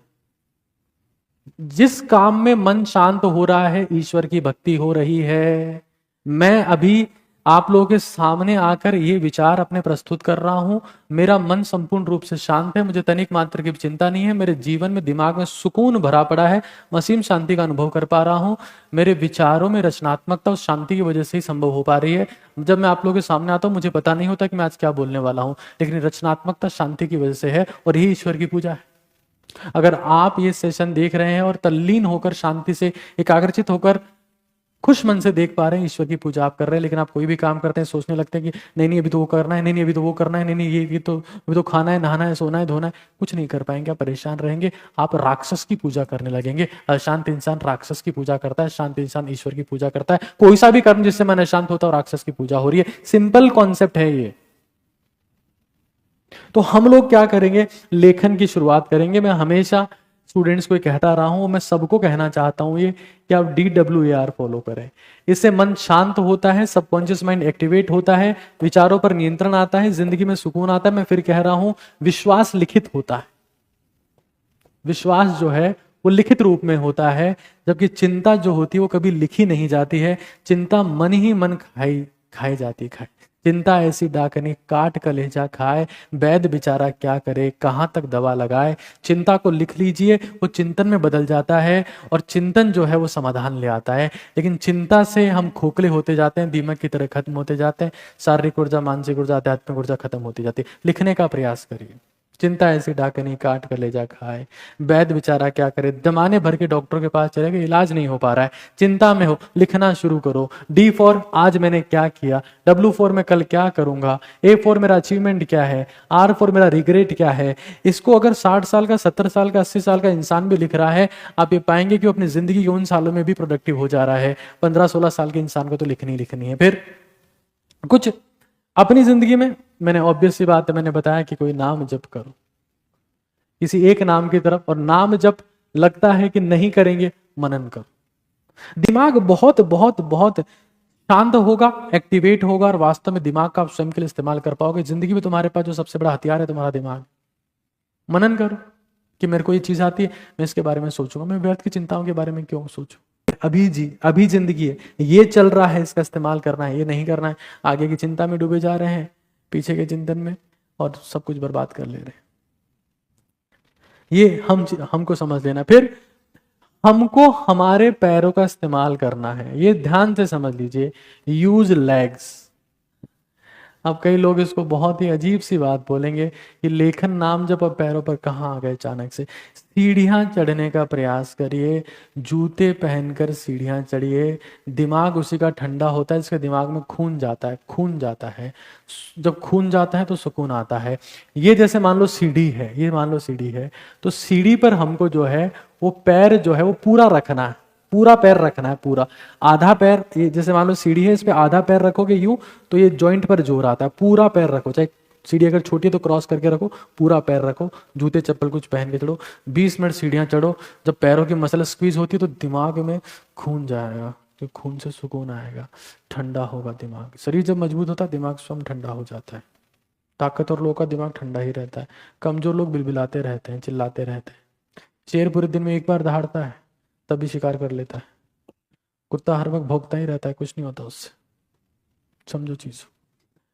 [SPEAKER 1] जिस काम में मन शांत हो रहा है ईश्वर की भक्ति हो रही है। मैं अभी आप लोगों के सामने आकर ये विचार अपने प्रस्तुत कर रहा हूं, मेरा मन संपूर्ण रूप से शांत है, मुझे तनिक मात्र की चिंता नहीं है, मेरे जीवन में दिमाग में सुकून भरा पड़ा है, असीम शांति का अनुभव कर पा रहा हूं, मेरे विचारों में रचनात्मकता और शांति की वजह से ही संभव हो पा रही है। जब मैं आप लोगों के सामने आता हूं मुझे पता नहीं होता कि मैं आज क्या बोलने वाला हूं, लेकिन रचनात्मकता शांति की वजह से है और यही ईश्वर की पूजा है। अगर आप ये सेशन देख रहे हैं और तल्लीन होकर शांति से एकाग्रचित होकर खुश मन से देख पा रहे हैं, ईश्वर की पूजा आप कर रहे हैं। लेकिन आप कोई भी काम करते हैं सोचने लगते हैं कि नहीं नहीं अभी तो वो करना है, नहीं नहीं अभी तो वो करना है, नहीं नहीं ये तो अभी तो खाना है, नहाना है, सोना है, धोना है, कुछ नहीं कर पाएंगे, आप परेशान रहेंगे, आप राक्षस की पूजा करने लगेंगे। अशांत इंसान राक्षस की पूजा करता है, शांत इंसान ईश्वर की पूजा करता है। कोई सा भी कर्म जिससे मन अशांत होता है राक्षस की पूजा हो रही है। सिंपल कॉन्सेप्ट है ये। तो हम लोग क्या करेंगे, लेखन की शुरुआत करेंगे। मैं हमेशा स्टूडेंट्स को कहता रहा हूं, मैं सबको कहना चाहता हूं ये कि आप DWAR फॉलो करें। इससे मन शांत होता है, सबकॉन्शियस माइंड एक्टिवेट होता है, विचारों पर नियंत्रण आता है, जिंदगी में सुकून आता है। मैं फिर कह रहा हूं, विश्वास लिखित होता है। विश्वास जो है वो लिखित रूप में होता है, जबकि चिंता जो होती है वो कभी लिखी नहीं जाती है। चिंता मन ही मन खाई जाती है। चिंता ऐसी डाकनी काट कलेजा खाए, वैद्य बेचारा क्या करे, कहां तक दवा लगाए। चिंता को लिख लीजिए, वो चिंतन में बदल जाता है और चिंतन जो है वो समाधान ले आता है। लेकिन चिंता से हम खोखले होते जाते हैं, दीमक की तरह खत्म होते जाते हैं, शारीरिक ऊर्जा, मानसिक ऊर्जा, आध्यात्मिक ऊर्जा खत्म होती जाती है। लिखने का प्रयास करिए। चिंता ऐसी डाकनी काट कलेजा खाए, वैद्य बेचारा क्या करे, जमाने भर के डॉक्टर के पास चले गए, इलाज नहीं हो पा रहा है, चिंता में हो, लिखना शुरू करो। D फॉर आज मैंने क्या किया, W फॉर मैं कल क्या करूंगा, A फॉर मेरा अचीवमेंट क्या है, R फॉर मेरा रिग्रेट क्या है। इसको अगर 60 साल का, 70 साल का, 80 साल का इंसान भी लिख रहा है, आप ये पाएंगे कि वो अपनी जिंदगी के उन सालों में भी प्रोडक्टिव हो जा रहा है। 15-16 साल के इंसान को तो लिखनी है। फिर कुछ अपनी जिंदगी में, मैंने ऑब्वियस सी बात है, मैंने बताया कि कोई नाम जप करो किसी एक नाम की तरफ, और नाम जप लगता है कि नहीं करेंगे, मनन करो। दिमाग बहुत बहुत बहुत शांत होगा, एक्टिवेट होगा, और वास्तव में दिमाग का आप स्वयं के लिए इस्तेमाल कर पाओगे। जिंदगी में तुम्हारे पास जो सबसे बड़ा हथियार है तुम्हारा दिमाग। मनन करो कि मेरे को ये चीज आती है, मैं इसके बारे में सोचूंगा, मैं व्यर्थ की चिंताओं के बारे में क्यों सोचूं। अभी जिंदगी है, ये चल रहा है, इसका इस्तेमाल करना है, ये नहीं करना है। आगे की चिंता में डूबे जा रहे हैं, पीछे के चिंतन में, और सब कुछ बर्बाद कर ले रहे हैं। ये हमको समझ लेना। फिर हमको हमारे पैरों का इस्तेमाल करना है, ये ध्यान से समझ लीजिए। Use legs. अब कई लोग इसको बहुत ही अजीब सी बात बोलेंगे कि लेखन नाम जब अब पैरों पर कहाँ आ गए अचानक से। सीढ़ियाँ चढ़ने का प्रयास करिए, जूते पहनकर सीढ़ियाँ चढ़िए। दिमाग उसी का ठंडा होता है जिसके दिमाग में खून जाता है। जब खून जाता है तो सुकून आता है। ये जैसे मान लो सीढ़ी है, ये मान लो सीढ़ी है, तो सीढ़ी पर हमको जो है वो पैर जो है वो पूरा रखना है, पूरा पैर रखना है। पूरा आधा पैर, ये जैसे मान लो सीढ़ी है, इस पे आधा पैर रखोगे यूं तो ये जॉइंट पर जोर आता है। पूरा पैर रखो, चाहे सीढ़ी अगर छोटी है तो क्रॉस करके रखो, पूरा पैर रखो, जूते चप्पल कुछ पहन के चढ़ो। 20 मिनट सीढ़ियां चढ़ो। जब पैरों की मसल स्क्वीज होती है तो दिमाग में खून जाएगा, तो खून से सुकून आएगा, ठंडा होगा दिमाग। शरीर जब मजबूत होता है दिमाग स्वयं ठंडा हो जाता है। ताकतवर लोगों का दिमाग ठंडा ही रहता है, कमजोर लोग बिलबिलाते रहते हैं, चिल्लाते रहते हैं। शेर पूरे दिन में एक बार दहाड़ता है तभी शिकार कर लेता है, कुत्ता हर वक्त भौंकता ही रहता है, कुछ नहीं होता उससे। समझो चीज।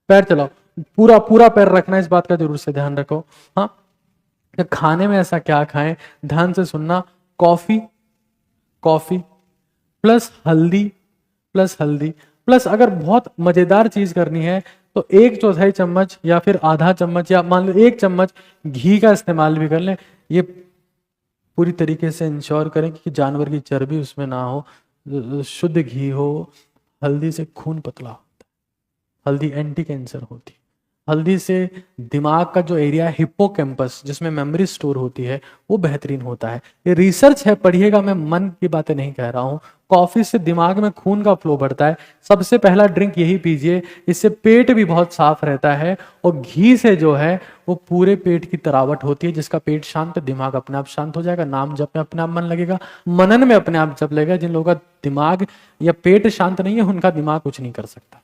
[SPEAKER 1] पैर चलाओ, पूरा पूरा पैर रखना, इस बात का जरूर से ध्यान रखो। हाँ, खाने में ऐसा क्या खाएं, ध्यान से सुनना। कॉफी प्लस हल्दी प्लस अगर बहुत मजेदार चीज करनी है तो 1/4 चम्मच या फिर आधा चम्मच या मान लो 1 चम्मच घी का इस्तेमाल भी कर लें। ये पूरी तरीके से इंश्योर करें कि जानवर की चर्बी उसमें ना हो, शुद्ध घी हो, हल्दी से खून पतला होता है, हल्दी एंटी कैंसर होती है, हल्दी से दिमाग का जो एरिया है हिप्पोकैम्पस जिसमें मेमोरी स्टोर होती है वो बेहतरीन होता है। ये रिसर्च है, पढ़िएगा, मैं मन की बातें नहीं कह रहा हूं। कॉफी से दिमाग में खून का फ्लो बढ़ता है, सबसे पहला ड्रिंक यही पीजिए, इससे पेट भी बहुत साफ रहता है। और घी से जो है वो पूरे पेट की तरावट होती है, जिसका पेट शांत, दिमाग अपने आप शांत हो जाएगा, नाम जप में अपने आप मन लगेगा, मनन में अपने आप जप लगेगा। जिन लोगों का दिमाग या पेट शांत नहीं है उनका दिमाग कुछ नहीं कर सकता।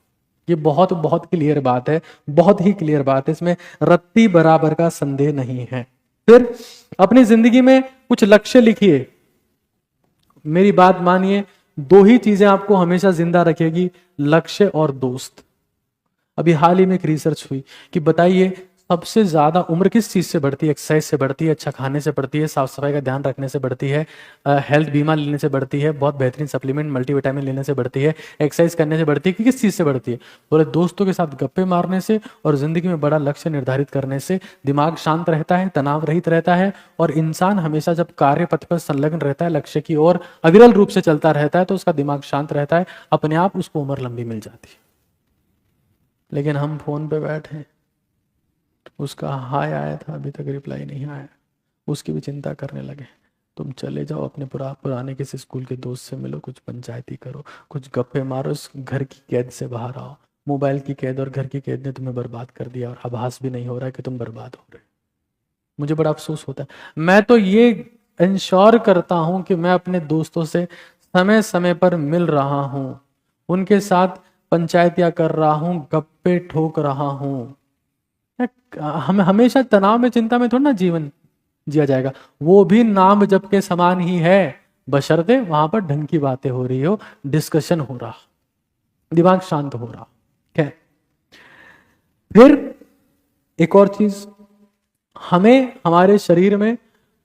[SPEAKER 1] ये बहुत बहुत क्लियर बात है, बहुत ही क्लियर बात है, इसमें रत्ती बराबर का संदेह नहीं है। फिर अपनी जिंदगी में कुछ लक्ष्य लिखिए। मेरी बात मानिए, दो ही चीजें आपको हमेशा जिंदा रखेगी, लक्ष्य और दोस्त। अभी हाल ही में एक रिसर्च हुई कि बताइए सबसे ज्यादा उम्र किस चीज से बढ़ती है? एक्सरसाइज से बढ़ती है, अच्छा खाने से बढ़ती है, साफ सफाई का ध्यान रखने से बढ़ती है, हेल्थ बीमा लेने से बढ़ती है, बहुत बेहतरीन सप्लीमेंट मल्टीविटामिन लेने से बढ़ती है, एक्सरसाइज करने से बढ़ती है, कि किस चीज से बढ़ती है? बोले दोस्तों के साथ गप्पे मारने से और जिंदगी में बड़ा लक्ष्य निर्धारित करने से। दिमाग शांत रहता है, तनाव रहित रहता है, और इंसान हमेशा जब कार्य पथ पर संलग्न रहता है, लक्ष्य की ओर अविरल रूप से चलता रहता है, तो उसका दिमाग शांत रहता है, अपने आप उसको उम्र लंबी मिल जाती है। लेकिन हम फोन पे बैठे, उसका हाय आया था अभी तक रिप्लाई नहीं आया, उसकी भी चिंता करने लगे। तुम चले जाओ अपने पुराने किसी स्कूल के दोस्त से मिलो, कुछ पंचायती करो, कुछ गप्पे मारो, इस घर की कैद से बाहर आओ। मोबाइल की कैद और घर की कैद ने तुम्हें बर्बाद कर दिया, और आभास भी नहीं हो रहा है कि तुम बर्बाद हो रहे। मुझे बड़ा अफसोस होता है। मैं तो ये इंश्योर करता हूं कि मैं अपने दोस्तों से समय समय पर मिल रहा हूं, उनके साथ पंचायतियां कर रहा हूं, गप्पे ठोक रहा हूं। हम हमेशा तनाव में, चिंता में थोड़ा ना जीवन जिया जाएगा। वो भी नाम जप के समान ही है, बशर्ते वहां पर ढंग की बातें हो रही हो, डिस्कशन हो रहा, दिमाग शांत हो रहा है। फिर एक और चीज, हमें हमारे शरीर में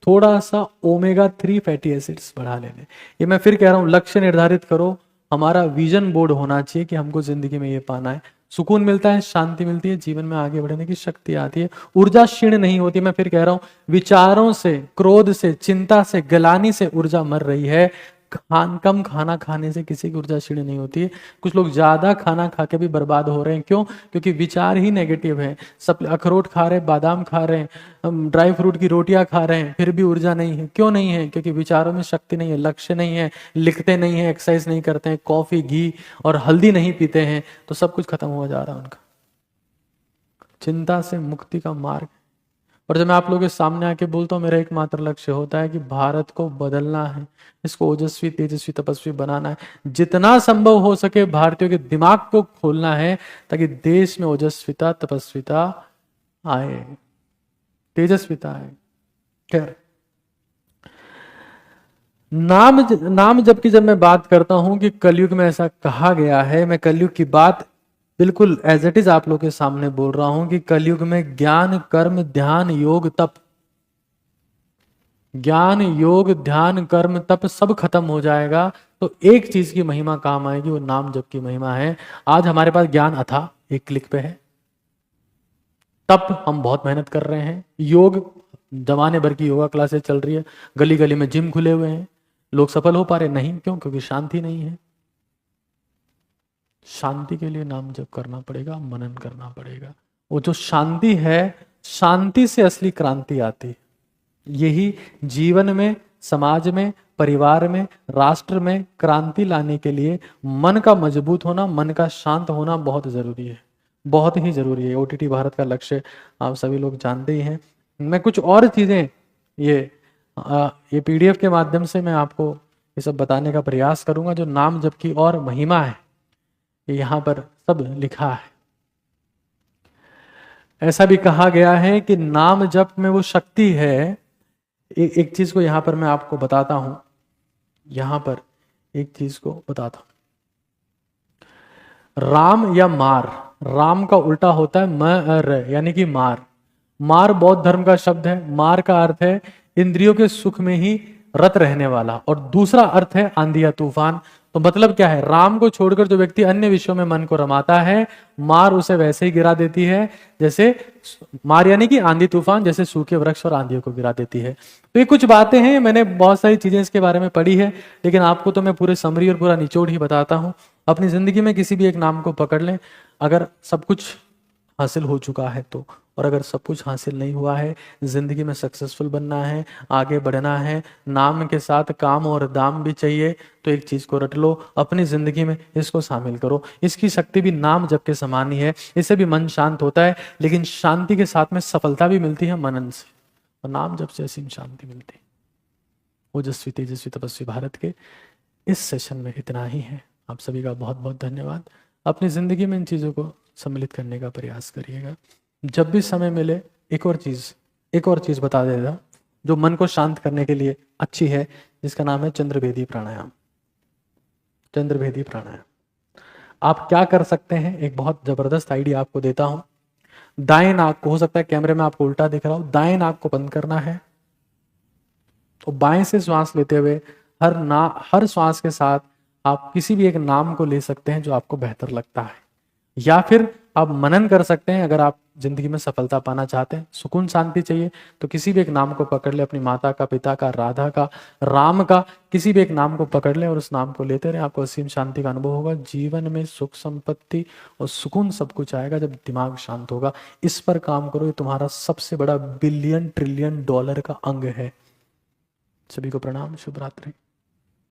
[SPEAKER 1] थोड़ा सा ओमेगा 3 फैटी एसिड्स बढ़ा लेने। ये मैं फिर कह रहा हूं, लक्ष्य निर्धारित करो, हमारा विजन बोर्ड होना चाहिए कि हमको जिंदगी में ये पाना है। सुकून मिलता है, शांति मिलती है, जीवन में आगे बढ़ने की शक्ति आती है, ऊर्जा क्षीण नहीं होती। मैं फिर कह रहा हूं, विचारों से, क्रोध से, चिंता से, गलानी से ऊर्जा मर रही है। कम खाना खाने से किसी की ऊर्जा क्षीण नहीं होती है। कुछ लोग ज्यादा खाना खा के भी बर्बाद हो रहे हैं। क्यों? क्योंकि विचार ही नेगेटिव है। सब अखरोट खा रहे हैं, बादाम खा रहे हैं, ड्राई फ्रूट की रोटियां खा रहे हैं, फिर भी ऊर्जा नहीं है। क्यों नहीं है? क्योंकि विचारों में शक्ति नहीं है, लक्ष्य नहीं है, लिखते नहीं है, एक्सरसाइज नहीं करते हैं, कॉफी, घी और हल्दी नहीं पीते हैं, तो सब कुछ खत्म हो जा रहा है उनका। चिंता से मुक्ति का मार्ग। और जब मैं आप लोगों के सामने आके बोलता हूँ, मेरा एकमात्र लक्ष्य होता है कि भारत को बदलना है, इसको ओजस्वी, तेजस्वी, तपस्वी बनाना है। जितना संभव हो सके भारतीयों के दिमाग को खोलना है, ताकि देश में ओजस्विता, तपस्विता आए, तेजस्विता आए। खैर, नाम जबकि जब मैं बात करता हूं कि कलयुग में ऐसा कहा गया है, मैं कलयुग की बात बिल्कुल एज इट इज आप लोग के सामने बोल रहा हूं कि कलयुग में ज्ञान, कर्म, ध्यान, योग, तप, ज्ञान, योग, ध्यान, कर्म, तप सब खत्म हो जाएगा, तो एक चीज की महिमा काम आएगी, वो नाम जप की महिमा है। आज हमारे पास ज्ञान अथा एक क्लिक पे है, तप हम बहुत मेहनत कर रहे हैं, योग जमाने भर की योगा क्लासेस चल रही है, गली गली में जिम खुले हुए हैं, लोग सफल हो पा रहे नहीं। क्यों? क्योंकि शांति नहीं है। शांति के लिए नाम जप करना पड़ेगा, मनन करना पड़ेगा। वो जो शांति है, शांति से असली क्रांति आती है। यही जीवन में, समाज में, परिवार में, राष्ट्र में क्रांति लाने के लिए मन का मजबूत होना, मन का शांत होना बहुत जरूरी है, बहुत ही जरूरी है। ओटीटी भारत का लक्ष्य आप सभी लोग जानते ही हैं। मैं कुछ और चीजें ये पीडीएफ के माध्यम से मैं आपको ये सब बताने का प्रयास करूंगा, जो नाम जप की और महिमा है, ये यहां पर सब लिखा है। ऐसा भी कहा गया है कि नाम जप में वो शक्ति है। एक चीज को यहां पर मैं आपको बताता हूं, यहां पर एक चीज को बताता हूं। राम या मार, राम का उल्टा होता है मर, यानी कि मार। मार बौद्ध धर्म का शब्द है। मार का अर्थ है इंद्रियों के सुख में ही रत रहने वाला, और दूसरा अर्थ है आंधी या तूफान। तो मतलब क्या है, राम को छोड़कर जो व्यक्ति अन्य विषयों में मन को रमाता है, मार उसे वैसे ही गिरा देती है जैसे, मार यानी कि आंधी तूफान जैसे सूखे वृक्ष और आंधियों को गिरा देती है। तो ये कुछ बातें हैं, मैंने बहुत सारी चीजें इसके बारे में पढ़ी है, लेकिन आपको तो मैं पूरे समरी और पूरा निचोड़ ही बताता हूं। अपनी जिंदगी में किसी भी एक नाम को पकड़ लें, अगर सब कुछ हासिल हो चुका है तो, और अगर सब कुछ हासिल नहीं हुआ है, जिंदगी में सक्सेसफुल बनना है, आगे बढ़ना है, नाम के साथ काम और दाम भी चाहिए, तो एक चीज को रट लो, अपनी जिंदगी में इसको शामिल करो। इसकी शक्ति भी नाम जप के समान ही है, इससे भी मन शांत होता है, लेकिन शांति के साथ में सफलता भी मिलती है मनन से, और नाम जप से असीम शांति मिलती है। ओजस्वी तेजस्वी तपस्वी भारत के इस सेशन में इतना ही है। आप सभी का बहुत बहुत धन्यवाद। अपनी जिंदगी में इन चीजों को सम्मिलित करने का प्रयास करिएगा। जब भी समय मिले एक और चीज बता देगा जो मन को शांत करने के लिए अच्छी है, जिसका नाम है चंद्रभेदी प्राणायाम। चंद्रभेदी प्राणायाम आप क्या कर सकते हैं, एक बहुत जबरदस्त आइडिया आपको देता हूं। दाएं नाक को, हो सकता है कैमरे में आपको उल्टा दिख रहा हो, दाएं नाक को बंद करना है, तो बाएं से श्वास लेते हुए हर श्वास के साथ आप किसी भी एक नाम को ले सकते हैं जो आपको बेहतर लगता है, या फिर आप मनन कर सकते हैं। अगर आप जिंदगी में सफलता पाना चाहते हैं, सुकून शांति चाहिए, तो किसी भी एक नाम को पकड़ ले, अपनी माता का, पिता का, राधा का, राम का, किसी भी एक नाम को पकड़ ले और उस नाम को लेते रहे। आपको असीम शांति का अनुभव होगा, जीवन में सुख संपत्ति और सुकून सब कुछ आएगा जब दिमाग शांत होगा। इस पर काम करो, ये तुम्हारा सबसे बड़ा $1 बिलियन $1 ट्रिलियन का अंग है। सभी को प्रणाम, शुभ रात्रि।